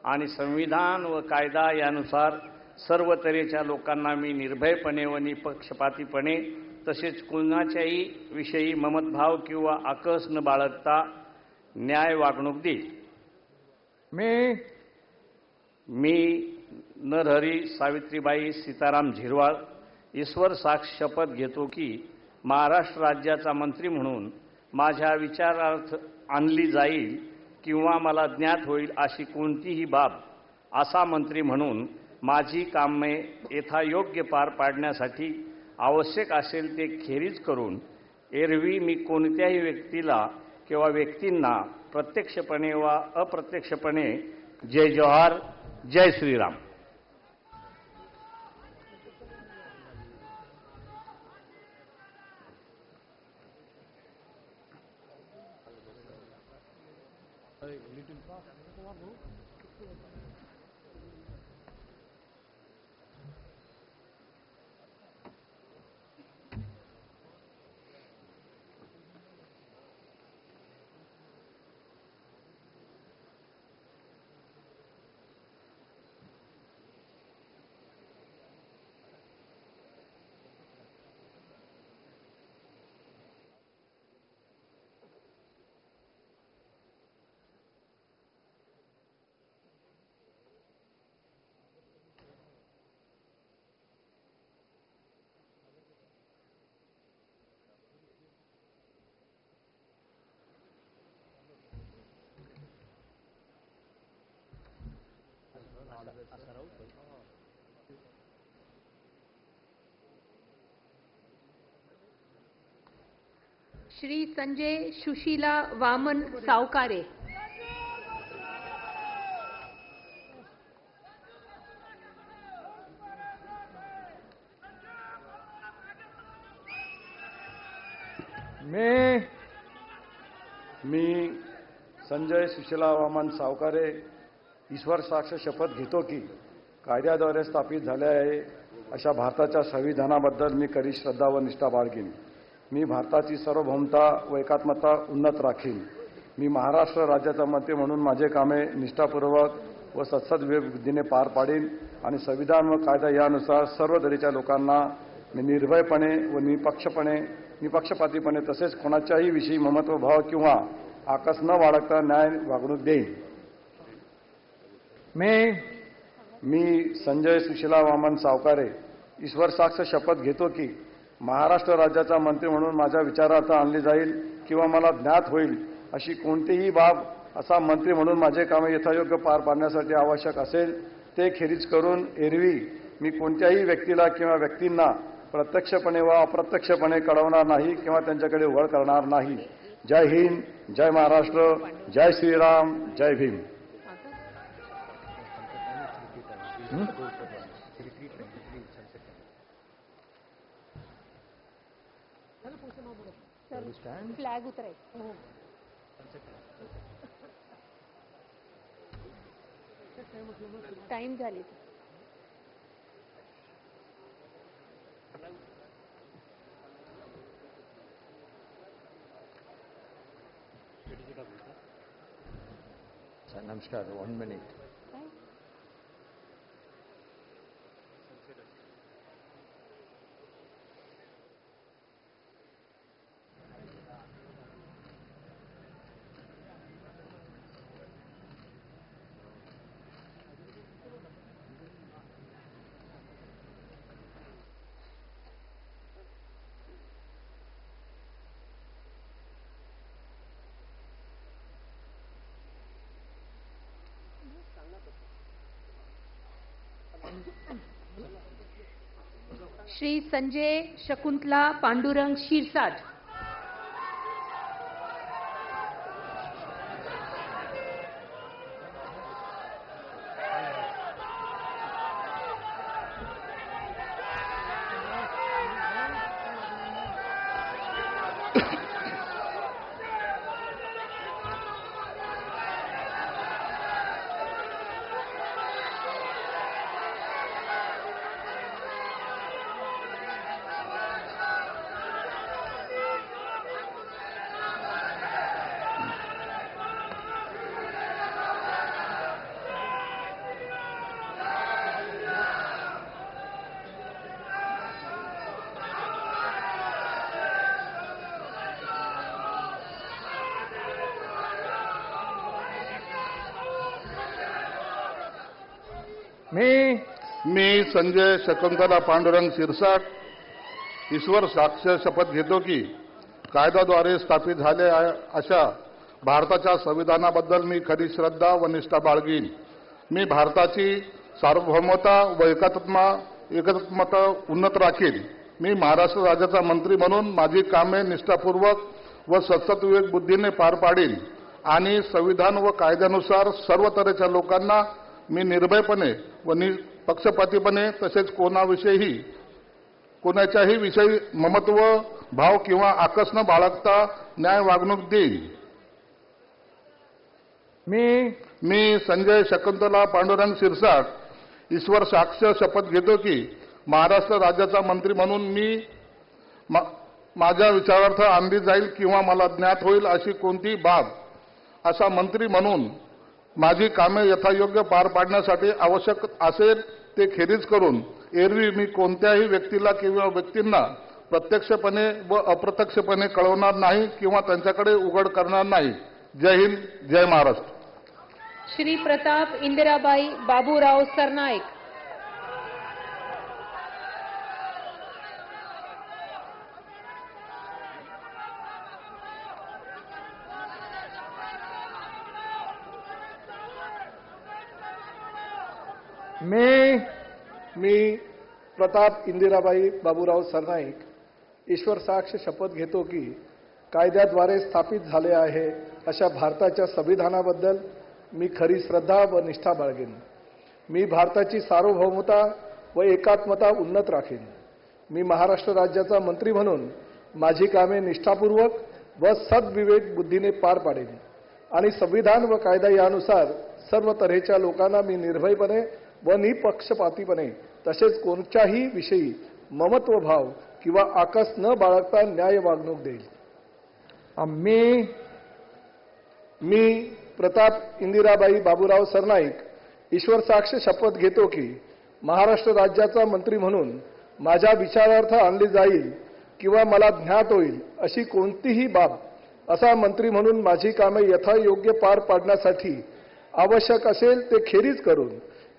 [SPEAKER 8] आणि संविधान व कायदा यानुसार सर्व तऱ्हेच्या लोकांना मी निर्भयपणे व निपक्षपातीपणे तसेच कोणाच्याही विषयी ममतभाव किंवा आकस न बाळगता न्याय वागणूक देईन. मी नरहरी सावित्रीबाई सीताराम झिरवाळ ईश्वर साक्ष शपथ घेतो की महाराष्ट्र राज्याचा मंत्री म्हणून माझ्या विचारार्थ आणली जाईल किंवा मला ज्ञात होईल अशी कोणतीही बाब असा मंत्री म्हणून माझी कामे यथायोग्य पार पाडण्यासाठी आवश्यक असेल ते खेरीज करून एरवी मी कोणत्याही व्यक्तीला किंवा व्यक्तींना प्रत्यक्षपणे वा अप्रत्यक्षपणे जय जोहार, जय श्रीराम.
[SPEAKER 20] श्री संजय सुशीला वामन सावकारे.
[SPEAKER 19] मी संजय सुशीला वामन सावकारे ईश्वर साक्ष शपथ घेतो की कायद्याद्वारे स्थापित झाले आहे अशा भारताच्या संविधानाबद्दल मी खरी श्रद्धा व निष्ठा बाळगीन. मी भारताची सार्वभौमता व एकात्मता उन्नत राखीन. मी महाराष्ट्र राज्याचा मंत्री म्हणून माझे कामे निष्ठापूर्वक व सत्सद विवेकबुद्धीने पार पाडीन आणि संविधान व कायदा यानुसार सर्व तऱ्हेच्या लोकांना मी निर्भयपणे व निपक्षपातीपणे तसेच कोणाच्याही विषयी ममत्वभाव किंवा आकस न बाळगता न्याय वागणूक देईन. मी संजय सुशीला वामन सावकारे ईश्वर साक्ष शपथ घेतो की महाराष्ट्र राज्याचा मंत्री म्हणून माझ्या विचारार्थ आणली जाईल किंवा मला ज्ञात होईल अशी कोणतीही बाब असा मंत्री म्हणून माझे कामे यथायोग्य पार पाडण्यासाठी आवश्यक असेल ते खेरीज करून एरवी मी कोणत्याही व्यक्तीला किंवा व्यक्तींना प्रत्यक्षपणे वा अप्रत्यक्षपणे कळवणार नाही किंवा त्यांच्याकडे वळ करणार नाही. जय हिंद, जय महाराष्ट्र, जय श्रीराम, जय भीम.
[SPEAKER 20] फ्लॅग उतरायचं. टाइम झाली.
[SPEAKER 2] नमस्कार. 1 मिनिट.
[SPEAKER 20] श्री संजय शकुंतला पांडुरंग शिरसाट.
[SPEAKER 16] मी संजय शकुंतला पांडुरंग शिरसाट ईश्वर साक्ष शपथ घेतो की कायद्याद्वारे स्थापित झाले अशा भारताच्या संविधानाबद्दल मी खरी श्रद्धा व निष्ठा बाळगीन. मी भारताची सार्वभौमता व एकात्मता उन्नत राखीन. मी महाराष्ट्र राज्याचा मंत्री म्हणून माझी कामे निष्ठापूर्वक व सत्सद्विवेक बुद्धीने पार पाडीन आणि संविधान व कायद्यानुसार सर्व तऱ्हेच्या लोकांना मी निर्भयपणे व निपक्षपातीपणे तसेच कोणाच्याही विषयी ममत्व भाव किंवा आकस न बाळगता न्याय वागणूक देईन. मी संजय शकुंतला पांडुरंग शिरसाट ईश्वर साक्ष शपथ घेतो की महाराष्ट्र राज्याचा मंत्री म्हणून मी माझ्या विचारार्थ आणली जाईल किंवा मला ज्ञात होईल अशी कोणतीही बाब असा मंत्री म्हणून माझी कामे यथायोग्य पार पाडण्यासाठी आवश्यक असेल ते खेरीज करून एरवी मी कोणत्याही व्यक्तीला किंवा व्यक्तींना प्रत्यक्षपणे व अप्रत्यक्षपणे कळवणार नाही किंवा त्यांच्याकडे उघड करणार नाही. जय हिंद, जय महाराष्ट्र.
[SPEAKER 20] श्री प्रताप इंदिराबाई बाबूराव सरनाईक.
[SPEAKER 14] मी प्रताप इंदिराबाई बाबूराव सरनाईक ईश्वर साक्ष शपथ घेतो की कायद्याद्वारे स्थापित झाले आहे अशा भारताच्या संविधानाबद्दल मी खरी श्रद्धा व निष्ठा बाळगेन. मी भारताची सार्वभौमता व एकात्मता उन्नत राखीन. मी महाराष्ट्र राज्याचा मंत्री म्हणून माझी कामे निष्ठापूर्वक व सद्विवेक बुद्धीने पार पाडेन आणि संविधान व कायदा यानुसार सर्व तऱ्हेच्या लोकांना मी निर्भयपणे व निपक्षपातीपणे तसेच कोणत्याही विषयी ममत्व भाव किंवा आकस न बाळगता न्याय वागणूक देईल. मी प्रताप इंदिराबाई बाबूराव सरनाईक ईश्वर साक्ष शपथ घेतो की महाराष्ट्र राज्याचा मंत्री म्हणून माझ्या विचारार्थ आणली जाईल किंवा मला ज्ञात होईल अशी कोणतीही बाब असा मंत्री म्हणून माझी कामे यथायोग्य पार पाडण्यासाठी आवश्यक असेल ते खेरीज करून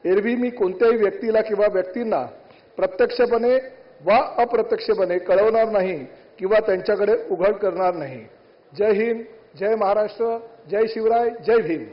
[SPEAKER 14] एरवी मी कोणत्याही व्यक्तीला किंवा व्यक्तींना प्रत्यक्षपणे वा अप्रत्यक्षपणे कळवणार नाही किंवा त्यांच्याकडे उघड करणार नाही. जय हिंद, जय महाराष्ट्र, जय शिवराय, जय भीम.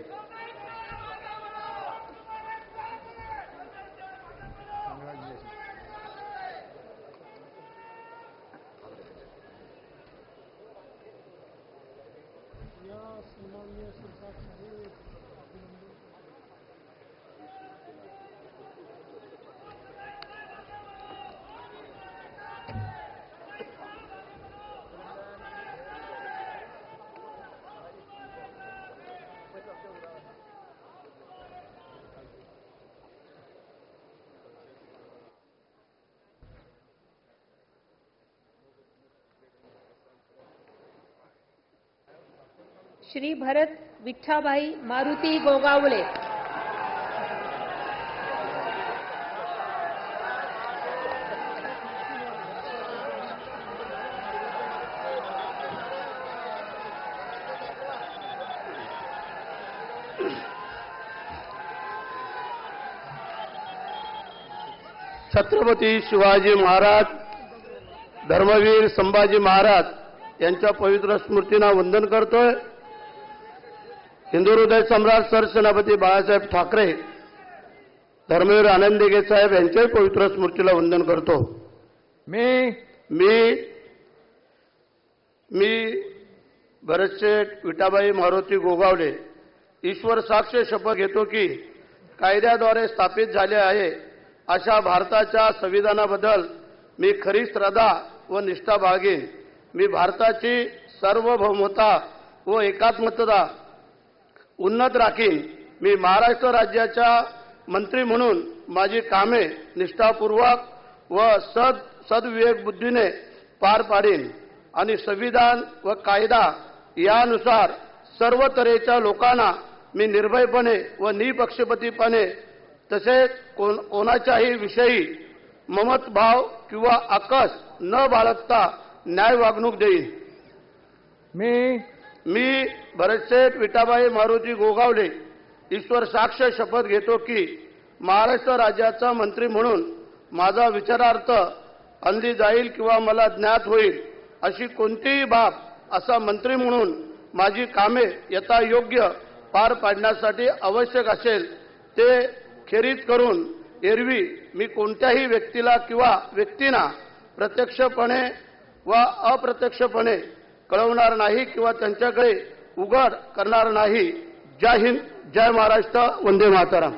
[SPEAKER 20] श्री भरत विठ्ठाबाई मारुती गोगावले,
[SPEAKER 21] छत्रपती शिवाजी महाराज, धर्मवीर संभाजी महाराज यांच्या पवित्र स्मृतींना वंदन करतोय. हिंदू हृदय सम्राट सरसेनापती बाळासाहेब ठाकरे, धर्मवीर आनंद दिघे साहेब यांच्याही पवित्र स्मृतीला वंदन करतो.
[SPEAKER 2] मी
[SPEAKER 21] भरतशेठ विठाबाई मारुती गोगावले ईश्वर साक्ष शपथ घेतो की कायद्याद्वारे स्थापित झाले आहे अशा भारताच्या संविधानाबद्दल मी खरी श्रद्धा व निष्ठा बाळगेन. मी भारताची सार्वभौमता व एकात्मता उन्नत राखीन. मी महाराष्ट्र राज्याच्या मंत्री म्हणून माझी कामे निष्ठापूर्वक व सद्विवेक बुद्धीने पार पाडीन आणि संविधान व कायदा यानुसार सर्व तऱ्हेच्या लोकांना मी निर्भयपणे व निपक्षपातीपणे तसेच कोणाच्याही विषयी ममतभाव किंवा आकस न बाळगता न्याय वागणूक देईन. मी भरतशेठ विठाबाई मारुती गोगावले ईश्वर साक्ष शपथ घेतो की महाराष्ट्र राज्याचा मंत्री म्हणून माझा विचारार्थ अंधी जाईल किंवा मला ज्ञात होईल अशी कोणतीही बाब असा मंत्री म्हणून माझी कामे यथायोग्य पार पाडण्यासाठी आवश्यक असेल ते खेरीज करून एरवी मी कोणत्याही व्यक्तीला किंवा व्यक्तींना प्रत्यक्षपणे व अप्रत्यक्षपणे कळवणार नाही किंवा त्यांच्याकडे उघड करणार नाही. जय हिंद, जय Maharashtra, Vande Mataram.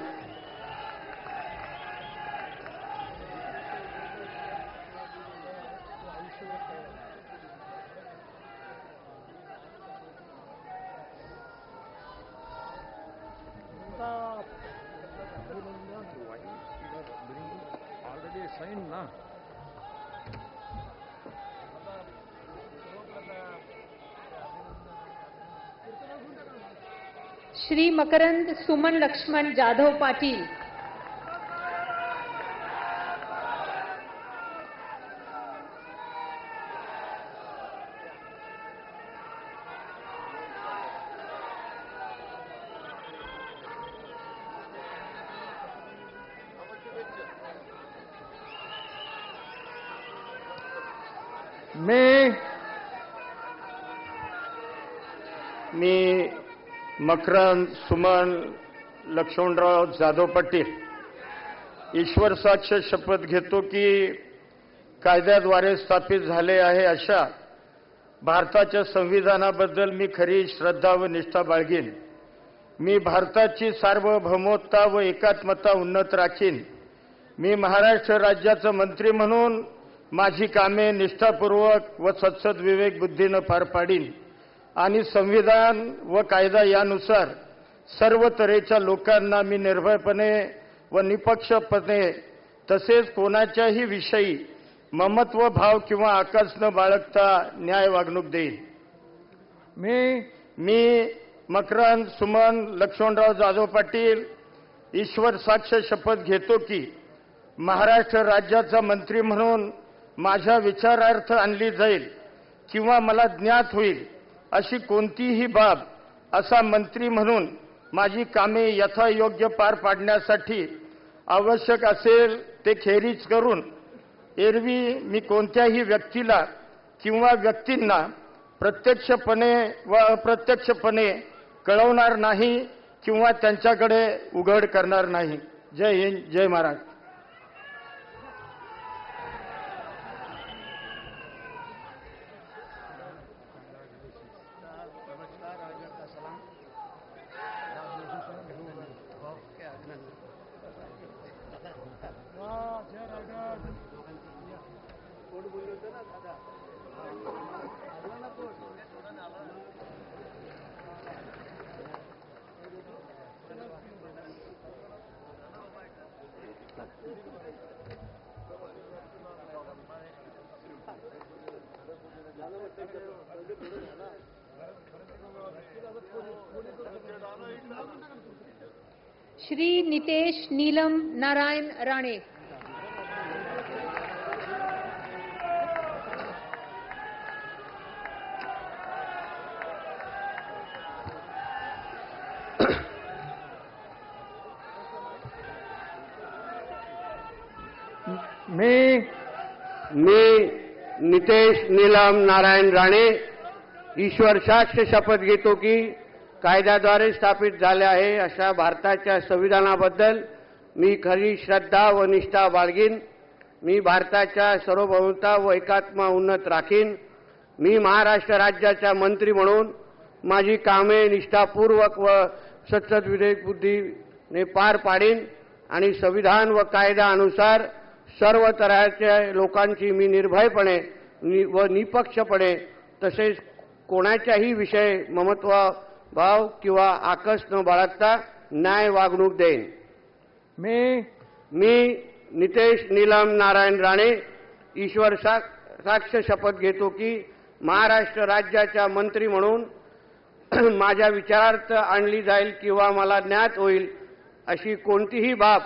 [SPEAKER 2] already signed na.
[SPEAKER 20] Shri Makarand Suman Laxman Jadhav Patil,
[SPEAKER 2] मी मकरंद सुमन लक्ष्मणराव जाधव पाटील ईश्वर साक्ष शपथ घेतो की कायद्याद्वारे स्थापित झाले आहे अशा भारताच्या संविधानाबद्दल मी खरी श्रद्धा व निष्ठा बाळगीन. मी भारताची सार्वभौमता व एकात्मता उन्नत राखीन. मी महाराष्ट्र राज्याचा मंत्री म्हणून माझी कामे निष्ठापूर्वक व सद्विवेक बुद्धीनं पार पाडीन आणि संविधान व कायदा यानुसार सर्व तऱ्हेच्या लोकांना मी निर्भयपणे व निपक्षपणे तसेच कोणाच्याही विषयी ममत्व भाव किंवा आकस न बाळगता न्याय वागणूक देईन. मी मकरंद सुमन लक्ष्मणराव जाधव पाटील ईश्वर साक्ष शपथ घेतो की महाराष्ट्र राज्याचा मंत्री म्हणून माझ्या विचारार्थ आणली जाईल किंवा मला ज्ञात होईल अशी कोणतीही बाब असा मंत्री म्हणून माझी कामे यथायोग्य पार पाडण्यासाठी आवश्यक असेल ते खेरीज करून एरवी मी कोणत्याही व्यक्तीला किंवा व्यक्तींना प्रत्यक्षपणे व अप्रत्यक्षपणे कळवणार नाही किंवा त्यांच्याकडे उघड करणार नाही. जय हिंद, जय महाराष्ट्र.
[SPEAKER 20] श्री नितेश नीलम नारायण राणे।
[SPEAKER 21] मी नितेश नीलम नारायण राणे ईश्वर साक्ष शपथ घेतो की कायद्याद्वारे स्थापित झाले आहे अशा भारताच्या संविधानाबद्दल मी खरी श्रद्धा व निष्ठा बाळगीन। मी भारताच्या सार्वभौमता व एकात्मता उन्नत राखीन। मी महाराष्ट्र राज्याचा मंत्री म्हणून माझी कामे निष्ठापूर्वक व सत्सद विवेक बुद्धीने पार पाडीन आणि संविधान व कायद्यानुसार सर्व तऱ्हेच्या लोकांची मी निर्भयपणे व निपक्षपणे तसेच कोणाच्याही विषय ममत्वभाव किंवा आकस न बाळगता न्याय वागणूक देईन। मी नितेश नीलम नारायण राणे ईश्वर साक्ष शपथ घेतो की महाराष्ट्र राज्याचा मंत्री म्हणून माझ्या विचारार्थ आणली जाईल किंवा मला ज्ञात होईल अशी कोणतीही बाब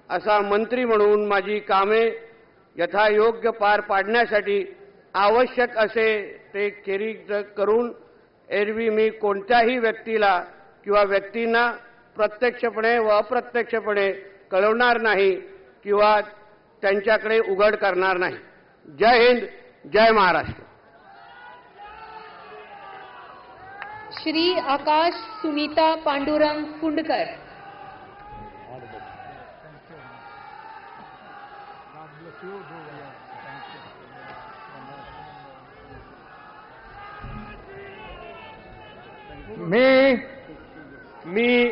[SPEAKER 21] असा मंत्री म्हणून माझी कामे यथायोग्य पार पाडण्यासाठी आवश्यक असे ते खेरीज करून एरवी मी कोणत्याही व्यक्तीला किंवा व्यक्तींना प्रत्यक्षपणे व अप्रत्यक्षपणे कळवणार नाही किंवा त्यांच्याकडे उघड करणार नाही। जय हिंद, जय महाराष्ट्र।
[SPEAKER 20] श्री आकाश सुनीता पांडुरंग कुंडकर।
[SPEAKER 3] मी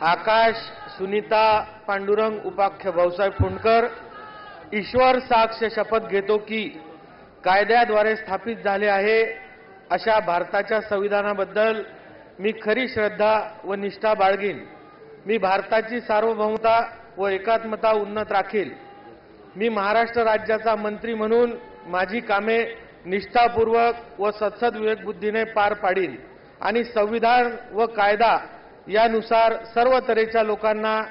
[SPEAKER 3] आकाश सुनीता पांडुरंग उपाख्य भाऊसाहेब फुंडकर ईश्वर साक्ष शपथ घेतो की कायद्याद्वारे स्थापित झाले आहे अशा भारताच्या संविधानाबद्दल मी खरी श्रद्धा व निष्ठा बाळगीन। मी भारताची सार्वभौमता व एकात्मता उन्नत राखील। मी महाराष्ट्र राज्याचा मंत्री म्हणून माझी कामे निष्ठापूर्वक व सत्सद विवेक बुद्धीने पार पाडीन आणि संविधान व कायदा यानुसार सर्व तऱ्हेच्या लोकांना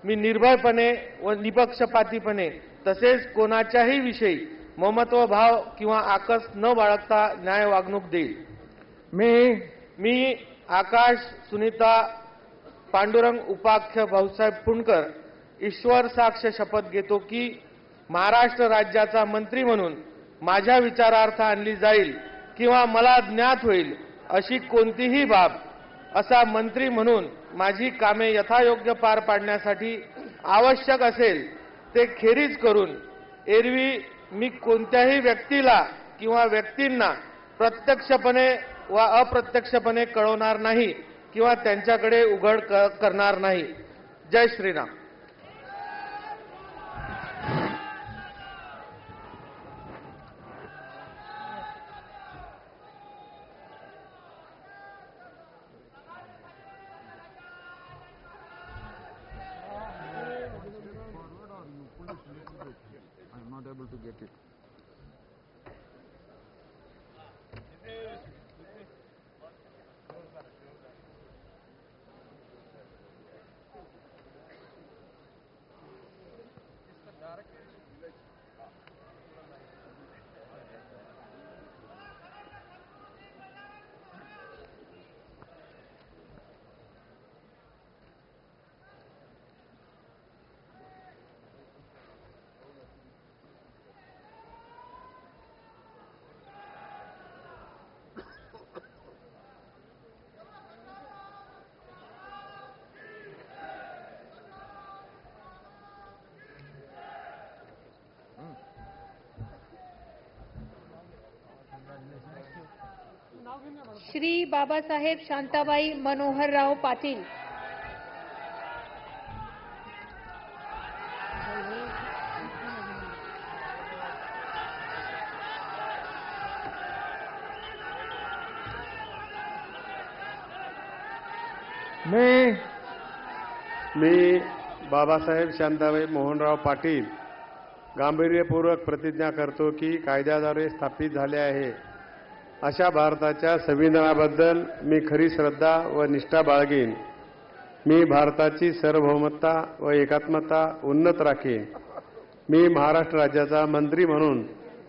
[SPEAKER 3] मी निर्भयपणे व निपक्षपातीपणे तसेच कोणाच्याही विषयी ममत्वभाव किंवा आकस न बाळगता न्याय वागणूक देईल। मी आकाश सुनीता पांडुरंग उपाख्य भाऊसाहेब फुंडकर ईश्वर साक्ष शपथ घेतो की महाराष्ट्र राज्याचा मंत्री म्हणून माझ्या विचारार्थ आणली जाईल किंवा मला ज्ञात होईल अशी कोणतीही बाब असा मंत्री म्हणून माझी कामे यथायोग्य पार पाडण्यासाठी आवश्यक असेल ते खेरीज करून एरवी मी कोणत्याही व्यक्तीला किंवा व्यक्तींना प्रत्यक्षपणे व अप्रत्यक्षपणे कळवणार नाही किंवा त्यांच्याकडे उघड करणार नाही। जय Shriram.
[SPEAKER 2] I'm not able to get it.
[SPEAKER 20] Shri Babasaheb Shantabai Manoharrao Patil.
[SPEAKER 14] मी बाबासाहेब शांताबाई मोहनराव पाटील गांभीर्यपूर्वक प्रतिज्ञा करतो की कायद्याद्वारे स्थापित झाले आहे
[SPEAKER 19] अशा भारताच्या संविधानाबद्दल मी खरी श्रद्धा व निष्ठा बाळगेन. मी भारताची सार्वभौमता व एकात्मता उन्नत राखीन. मी महाराष्ट्र राज्याचा मंत्री म्हणून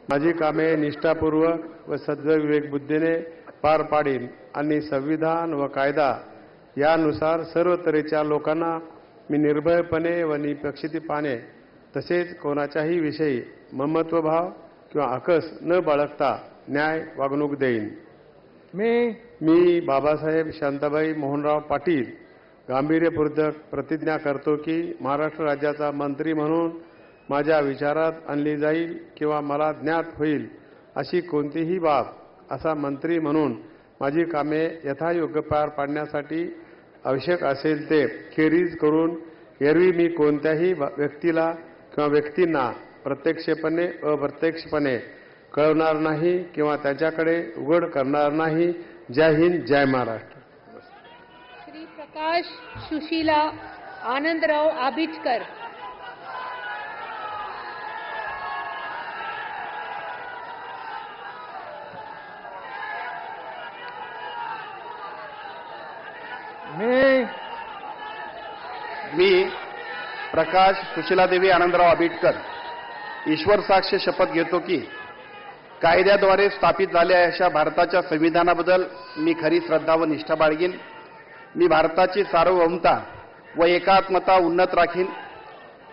[SPEAKER 19] माझी कामे निष्ठापूर्वक व सद्विवेक बुद्धीने पार पाडीन आणि संविधान व कायदा यानुसार सर्व तऱ्हेच्या लोकांना मी निर्भयपणे व निपक्षपातीपणे तसेच कोणाच्याही विषयी ममत्वभाव किंवा अकस न बाळगता न्याय वागणूक देईन. मी बाबासाहेब शांताबाई मोहनराव पाटील गांभीर्यपूर्वक प्रतिज्ञा करतो की महाराष्ट्र राज्याचा मंत्री म्हणून माझ्या विचारात आणली जाईल किंवा मला ज्ञात होईल अशी कोणतीही बाब असा मंत्री म्हणून माझी कामे यथायोग्य पार पाडण्यासाठी आवश्यक असेल ते खेरीज करून एरवी मी कोणत्याही व्यक्तीला किंवा व्यक्तींना प्रत्यक्षपणे अप्रत्यक्षपणे कळवणार नाही किंवा त्याच्याकडे उघड करणार नाही. जय हिंद, जय महाराष्ट्र.
[SPEAKER 20] श्री प्रकाश सुशीला आनंदराव आबिटकर.
[SPEAKER 18] मी प्रकाश सुशीलादेवी आनंदराव आबिटकर ईश्वर साक्ष शपथ घेतो की कायद्याद्वारे स्थापित झालेल्या अशा भारताच्या संविधानाबद्दल मी खरी श्रद्धा व निष्ठा बाळगीन. मी भारताची सार्वभौमता व एकात्मता उन्नत राखीन.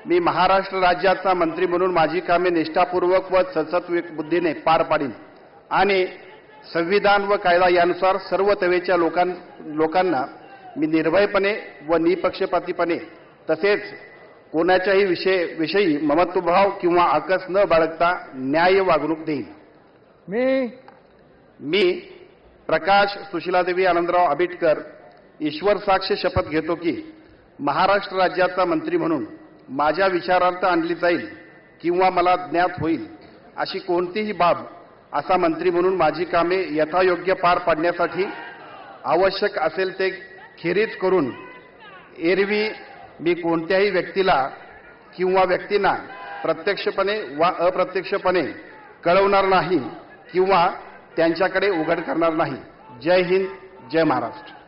[SPEAKER 18] मी महाराष्ट्र राज्याचा मंत्री म्हणून माझी कामे निष्ठापूर्वक व सद्विवेक बुद्धीने पार पाडीन आणि संविधान व कायदा यानुसार सर्व तऱ्हेच्या लोकांना मी निर्भयपणे व निपक्षपातीपणे तसेच कोणाच्याही विषयी ममत्वभाव किंवा आकस न बाळगता न्याय वागणूक देईन. मी प्रकाश सुशीलादेवी आनंदराव आबिटकर ईश्वर साक्ष शपथ घेतो की महाराष्ट्र राज्याचा मंत्री म्हणून माझ्या विचारार्थ आणली जाईल किंवा मला ज्ञात होईल अशी कोणतीही बाब असा मंत्री म्हणून माझी कामे यथायोग्य पार पाडण्यासाठी आवश्यक असेल ते खेरीज करून एरवी मी कोणत्याही व्यक्तीला किंवा व्यक्तींना प्रत्यक्षपणे वा अप्रत्यक्षपणे कळवणार नाही किंवा त्यांच्याकडे उघड करणार नाही. जय हिंद, जय महाराष्ट्र.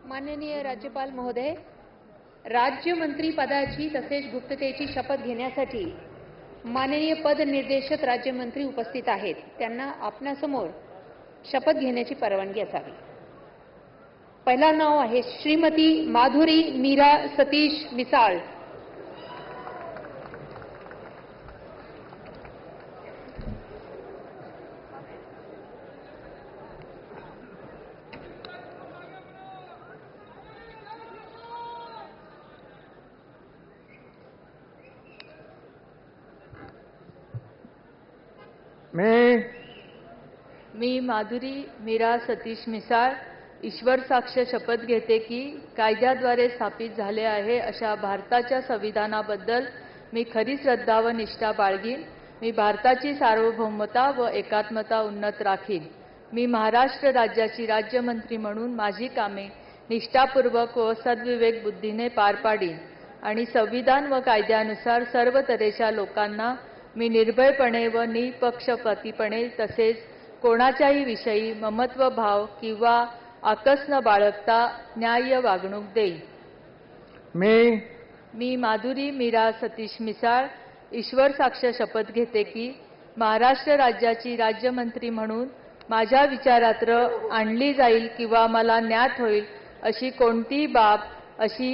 [SPEAKER 20] माननीय राज्यपाल महोदय, राज्यमंत्री पदाची तसेच गुप्ततेची शपथ घेण्यासाठी माननीय पद निर्देशक राज्यमंत्री उपस्थित आहेत. त्यांना आपणासमोर शपथ घेण्याची परवानगी असावी. पहिला नाव आहे श्रीमती माधुरी मीरा सतीश मिसाळ.
[SPEAKER 9] मी माधुरी मीरा सतीश मिसाळ ईश्वर साक्ष शपथ घेते की कायद्याद्वारे स्थापित झाले आहे अशा भारताच्या संविधानाबद्दल मी खरी श्रद्धा व निष्ठा बाळगीन. मी भारताची सार्वभौमता व एकात्मता उन्नत राखीन. मी महाराष्ट्र राज्याची राज्यमंत्री म्हणून माझी कामे निष्ठापूर्वक व सद्विवेक बुद्धीने पार पाडीन आणि संविधान व कायद्यानुसार सर्व तऱ्हेच्या लोकांना मी निर्भयपणे व निपक्षपातीपणे तसेच कोणाच्याही विषयी ममत्वभाव किंवा आकस न बाळगता न्याय्य वागणूक देईन. मी माधुरी मीरा सतीश मिसाळ ईश्वर साक्ष शपथ घेते की महाराष्ट्र राज्याची राज्यमंत्री म्हणून माझ्या विचारार्थ आणली जाईल किंवा मला ज्ञात होईल अशी कोणतीही बाब अशी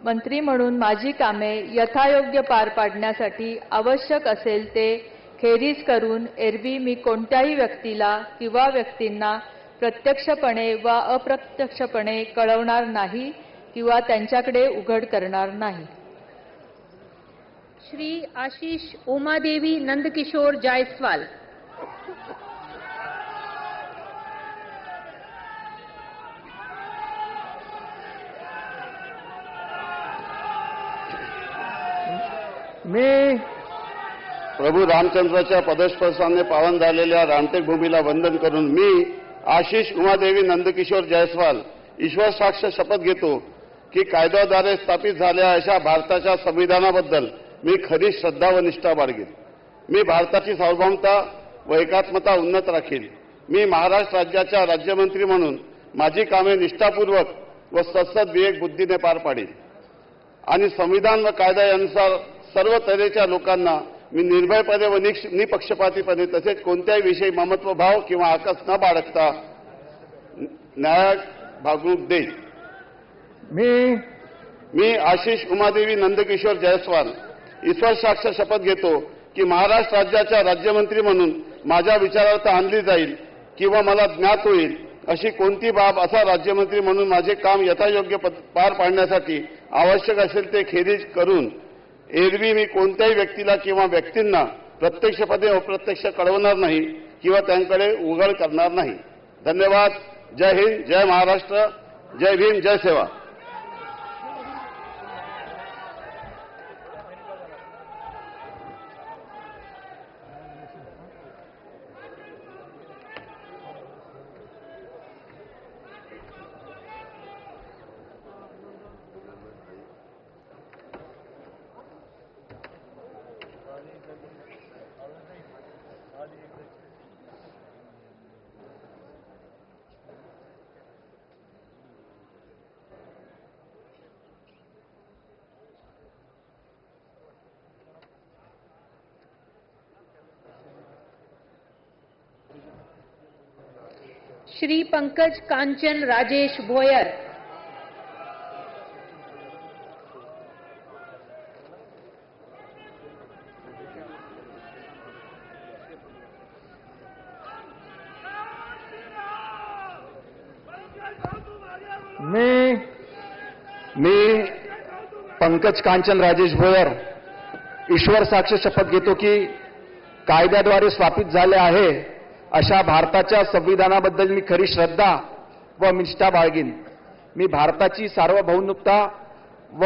[SPEAKER 9] मंत्री म्हणून माझी कामे यथायोग्य पार पाडण्यासाठी आवश्यक असेल ते खेरीज करून एरवी मी कोणत्याही व्यक्तीला किंवा व्यक्तींना प्रत्यक्षपणे वा अप्रत्यक्षपणे कळवणार नाही किंवा त्यांच्याकडे उघड करणार नाही.
[SPEAKER 20] श्री आशीष उमादेवी नंदकिशोर जायसवाल.
[SPEAKER 21] मी प्रभू रामचंद्राच्या पदस्पर्शाने पावन झालेल्या रामटेक भूमीला वंदन करून मी आशिष उमादेवी नंदकिशोर जायसवाल ईश्वर साक्ष शपथ घेतो की कायद्याद्वारे स्थापित झालेल्या अशा भारताच्या संविधानाबद्दल मी खरी श्रद्धा व निष्ठा बाळगेन. मी भारताची सार्वभौमता व एकात्मता उन्नत राखील. मी महाराष्ट्र राज्याच्या राज्यमंत्री म्हणून माझी कामे निष्ठापूर्वक व सद्सद विवेक बुद्धीने पार पाडेल आणि संविधान व कायदा यानुसार सर्व तऱ्हेच्या लोकांना मी निर्भयपणे व निपक्षपातीपणे तसेच कोणत्याही विषयी ममत्वभाव किंवा आकस न बाळगता न्याय वागणूक देईल. मी आशिष उमादेवी नंदकिशोर जायसवाल ईश्वर साक्ष शपथ घेतो की महाराष्ट्र राज्याच्या राज्यमंत्री म्हणून माझ्या विचारार्थ आणली जाईल किंवा मला ज्ञात होईल अशी कोणती बाब असा राज्यमंत्री म्हणून माझे काम यथायोग्य पार पाडण्यासाठी आवश्यक असेल ते खेरीज करून एरवी मी कोणत्याही व्यक्तीला किंवा व्यक्तींना प्रत्यक्षपणे अप्रत्यक्ष कळवणार नाही किंवा त्यांकडे उघड करणार नाही. धन्यवाद. जय हिंद, जय महाराष्ट्र, जय भीम, जय सेवा.
[SPEAKER 20] श्री पंकज कांचन राजेश भोयर.
[SPEAKER 10] मी पंकज कांचन राजेश भोयर ईश्वर साक्ष शपथ घेतो की कायद्याद्वारे स्थापित झाले आहे अशा भारताच्या संविधानाबद्दल मी खरी श्रद्धा व निष्ठा बाळगीन. मी भारताची सार्वभौमता व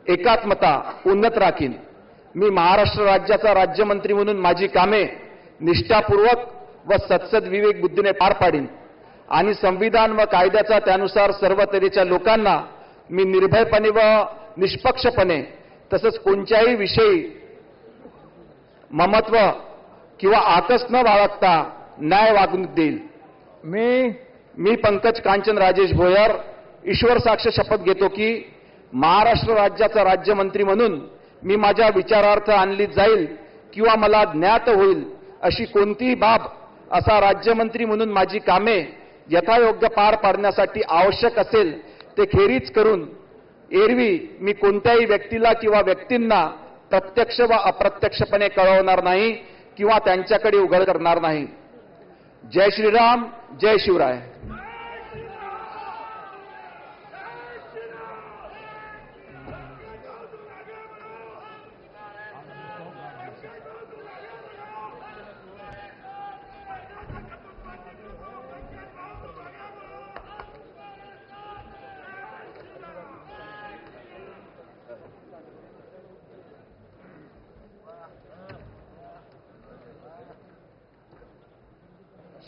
[SPEAKER 10] एकात्मता उन्नत राखीन. मी महाराष्ट्र राज्याचा राज्यमंत्री म्हणून माझी कामे निष्ठापूर्वक व सद्सद विवेक बुद्धीने पार पाडीन आणि संविधान व कायद्याचा त्यानुसार सर्व तऱ्हेच्या लोकांना मी निर्भयपणे व निष्पक्षपणे तसंच कोणत्याही विषयी ममत्व किंवा आकस न बाळगता न्याय वागणूक देईल. मी पंकज कांचन राजेश भोयर ईश्वर साक्ष शपथ घेतो की महाराष्ट्र राज्याचा राज्यमंत्री म्हणून मी माझ्या विचारार्थ आणली जाईल किंवा मला ज्ञात होईल अशी कोणतीही बाब असा राज्यमंत्री म्हणून माझी कामे यथायोग्य पार पाडण्यासाठी आवश्यक असेल ते खेरीज करून एरवी मी कोणत्याही व्यक्तीला किंवा व्यक्तींना प्रत्यक्ष व अप्रत्यक्षपणे कळवणार नाही किंवा त्यांच्याकडे उघड करणार नाही. जय श्रीराम, जय शिवराय.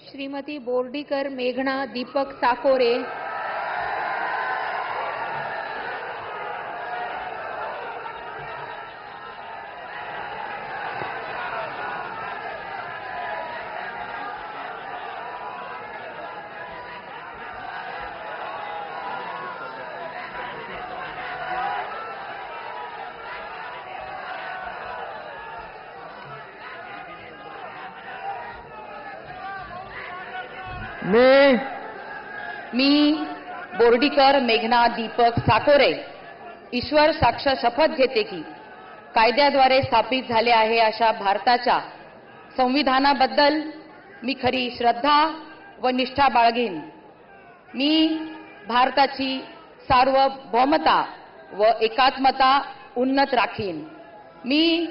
[SPEAKER 20] श्रीमती बोर्डीकर मेघना दीपक साकोरे.
[SPEAKER 12] मी बोर्डीकर मेघना दीपक साकोरे ईश्वर साक्ष शपथ घेते की कायद्याद्वारे स्थापित झाले आहे अशा भारताच्या संविधानाबद्दल मी खरी श्रद्धा व निष्ठा बाळगीन. मी भारताची सार्वभौमता व एकात्मता उन्नत राखीन. मी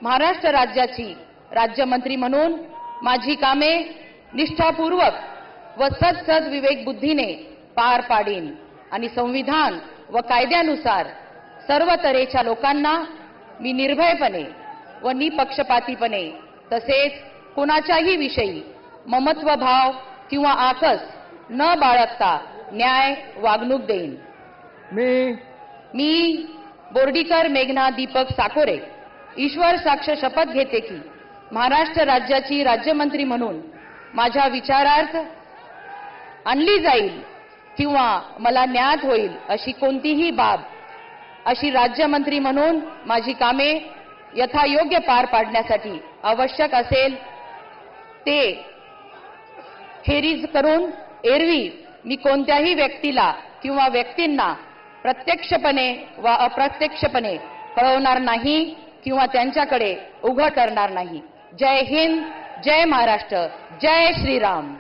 [SPEAKER 12] महाराष्ट्र राज्याची राज्यमंत्री म्हणून माझी कामे निष्ठापूर्वक व सदसद विवेक बुद्धीने पार पाडीन आणि संविधान व कायद्यानुसार सर्व तऱ्हेच्या लोकांना मी निर्भयपणे व निपक्षपातीपणे तसेच कोणाच्याही विषयी ममत्वभाव किंवा आकस न बाळगता न्याय वागणूक देईन. मी बोर्डीकर मेघना दीपक साकोरे ईश्वर साक्ष शपथ घेते की महाराष्ट्र राज्याची राज्यमंत्री म्हणून माझ्या विचारार्थ आणली जाईल किंवा मला ज्ञात होईल अशी कोणतीही बाब अशी राज्यमंत्री म्हणून माझी कामे यथायोग्य पार पाडण्यासाठी आवश्यक असेल ते खेरीज करून एरवी मी कोणत्याही व्यक्तीला किंवा व्यक्तींना प्रत्यक्षपणे वा अप्रत्यक्षपणे कळवणार नाही किंवा त्यांच्याकडे उघड करणार नाही. जय हिंद, जय महाराष्ट्र, जय श्रीराम.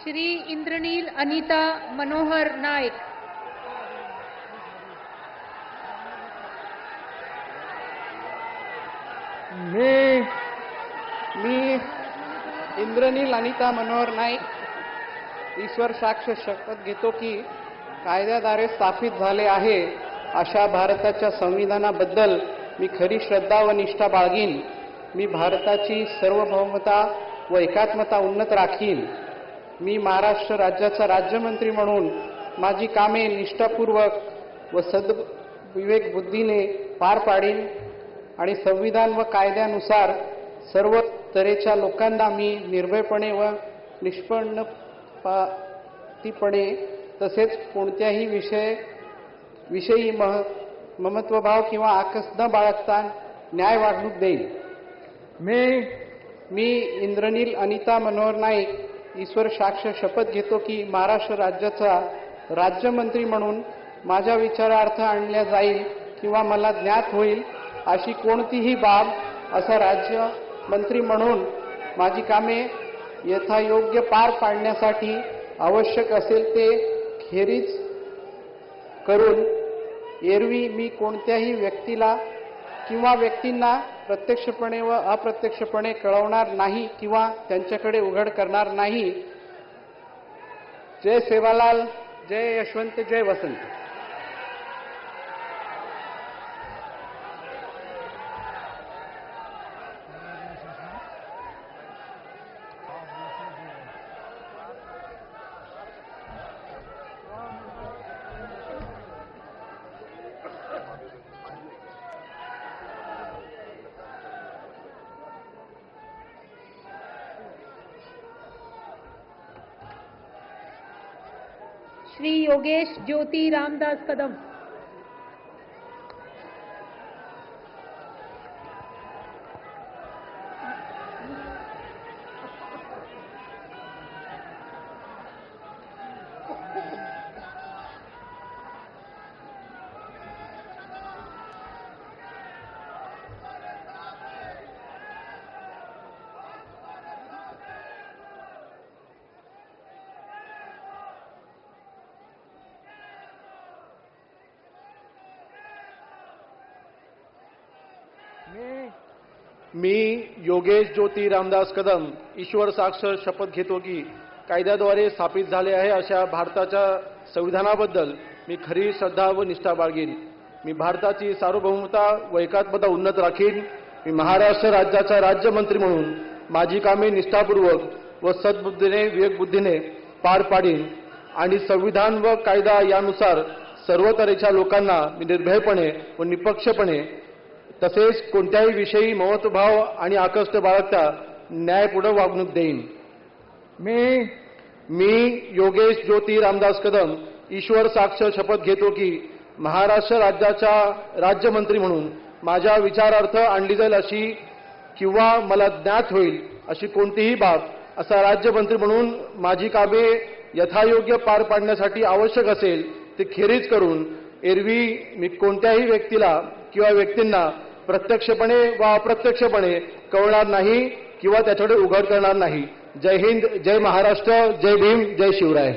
[SPEAKER 20] श्री इंद्रनील अनिता मनोहर नाईक.
[SPEAKER 22] मी इंद्रनील अनिता मनोहर नाईक ईश्वर साक्ष शपथ घेतो की कायद्याद्वारे स्थापित झाले आहे अशा भारताच्या संविधानाबद्दल मी खरी श्रद्धा व निष्ठा बाळगीन. मी भारताची सार्वभौमता व एकात्मता उन्नत राखीन. मी महाराष्ट्र राज्याचा राज्यमंत्री म्हणून माझी कामे निष्ठापूर्वक व सद्विवेक बुद्धीने पार पाडीन आणि संविधान व कायद्यानुसार सर्व तऱ्हेच्या लोकांना मी निर्भयपणे व निष्पक्षपातीपणे तसेच कोणत्याही विषयी ममत्वभाव किंवा आकस न बाळगता न्याय वागणूक देईन. मी इंद्रनील अनिता मनोहर नाईक ईश्वर साक्ष शपथ घेतो की महाराष्ट्र राज्याचा राज्यमंत्री म्हणून माझ्या विचारार्थ आणल्या जाईल किंवा मला ज्ञात होईल अशी कोणतीही बाब असा राज्यमंत्री म्हणून माझी कामे यथायोग्य पार पाडण्यासाठी आवश्यक असेल ते खेरीज करून एरवी मी कोणत्याही व्यक्तीला किंवा व्यक्तींना प्रत्यक्षपणे व अप्रत्यक्षपणे कळवणार नाही किंवा त्यांच्याकडे उघड करणार नाही. जय सेवालाल, जय यशवंत, जय वसंत.
[SPEAKER 20] श्री योगेश ज्योति रामदास कदम.
[SPEAKER 8] मी योगेश ज्योति रामदास कदम ईश्वर साक्ष शपथ घेतो की कायद्याद्वारे स्थापित झाले आहे अशा भारताच्या संविधानाबद्दल मी खरी श्रद्धा व निष्ठा बाळगीन. मी भारताची सार्वभौमता व एकात्मता उन्नत राखीन. मी महाराष्ट्र राज्याचा राज्यमंत्री म्हणून माझी कामे निष्ठापूर्वक व सद्बुद्धीने विवेकबुद्धीने पार पाडीन आणि संविधान व कायदा यानुसार सर्व तऱ्हेच्या लोकांना मी निर्भयपणे व निपक्षपणे तसेच कोणत्याही विषयी ममत्वभाव आणि आकष्ट बाळगता न्यायपूर्ण वागणूक देईन. मी योगेश ज्योति रामदास कदम ईश्वर साक्ष शपथ घेतो की
[SPEAKER 11] महाराष्ट्र राज्याच्या राज्यमंत्री म्हणून माझ्या विचारार्थ आणली जाईल अशी किंवा मला ज्ञात होईल अशी कोणतीही बाब असा राज्यमंत्री म्हणून माझी कामे यथायोग्य पार पाडण्यासाठी आवश्यक असेल ते खेरीज करून एरवी मी कोणत्याही व्यक्तीला किंवा व्यक्तींना प्रत्यक्षपणे वा अप्रत्यक्षपणे कळवणार नाही किंवा त्याच्याकडे उघड करणार नाही. जय हिंद, जय महाराष्ट्र, जय भीम, जय शिवराय.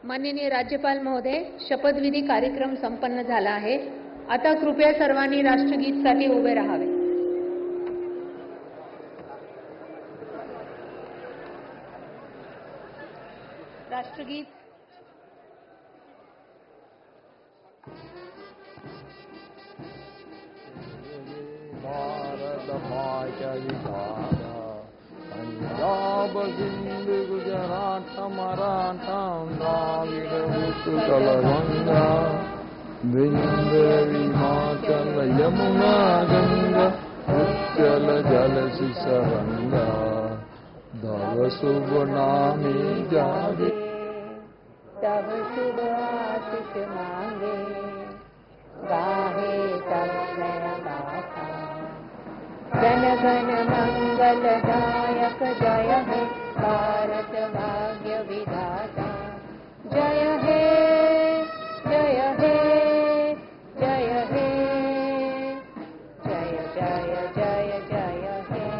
[SPEAKER 20] माननीय राज्यपाल महोदय, शपथविधी कार्यक्रम संपन्न झाला आहे. आता कृपया सर्वांनी राष्ट्रगीतसाठी उभे राहावे. राष्ट्रगीत.
[SPEAKER 2] भारत भाग्य विधाता पंजाब सिंध गुजरात मराठा द्राविड उत्कल गंगा विंध्य हिमाचल यमुना गंगा उच्चल जल सिसरंगा तव शुभ नामे जागे
[SPEAKER 20] तब शुभ आशीष मांगे गाहे तक्षण गाथा जन गण मंगलदायक जय हे भारत भाग्य विधाता जय हे जय हे जय हे जय जय जय जय हे.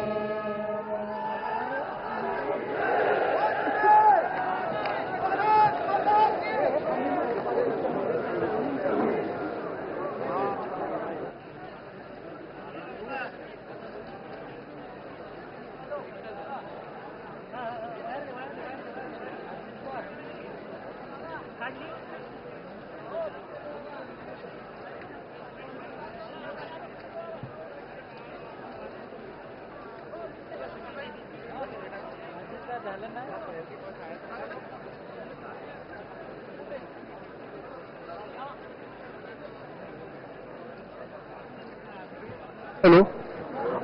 [SPEAKER 13] हेलो,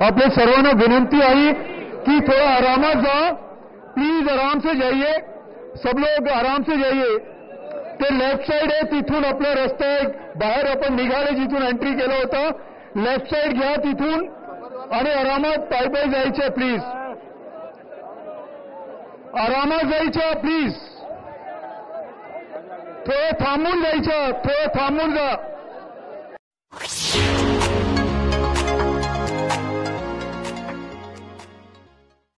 [SPEAKER 13] आपले सर्वांना विनंती आहे कि थोड़ा आरामात जा, प्लीज आराम से जाइए, सब लोग आराम से जाइए. ते लेफ्ट साइड आहे तिथून आपला रस्ता आहे, बाहेर आपण निघाले जिथून एंट्री केलं होतं, लेफ्ट साइड घ्या तिथून आणि आरामात पाय पाय जायचं प्लीज. आरामात जायचं प्लीज. थोडं थांबून जायचं, थोडं थांबून जा.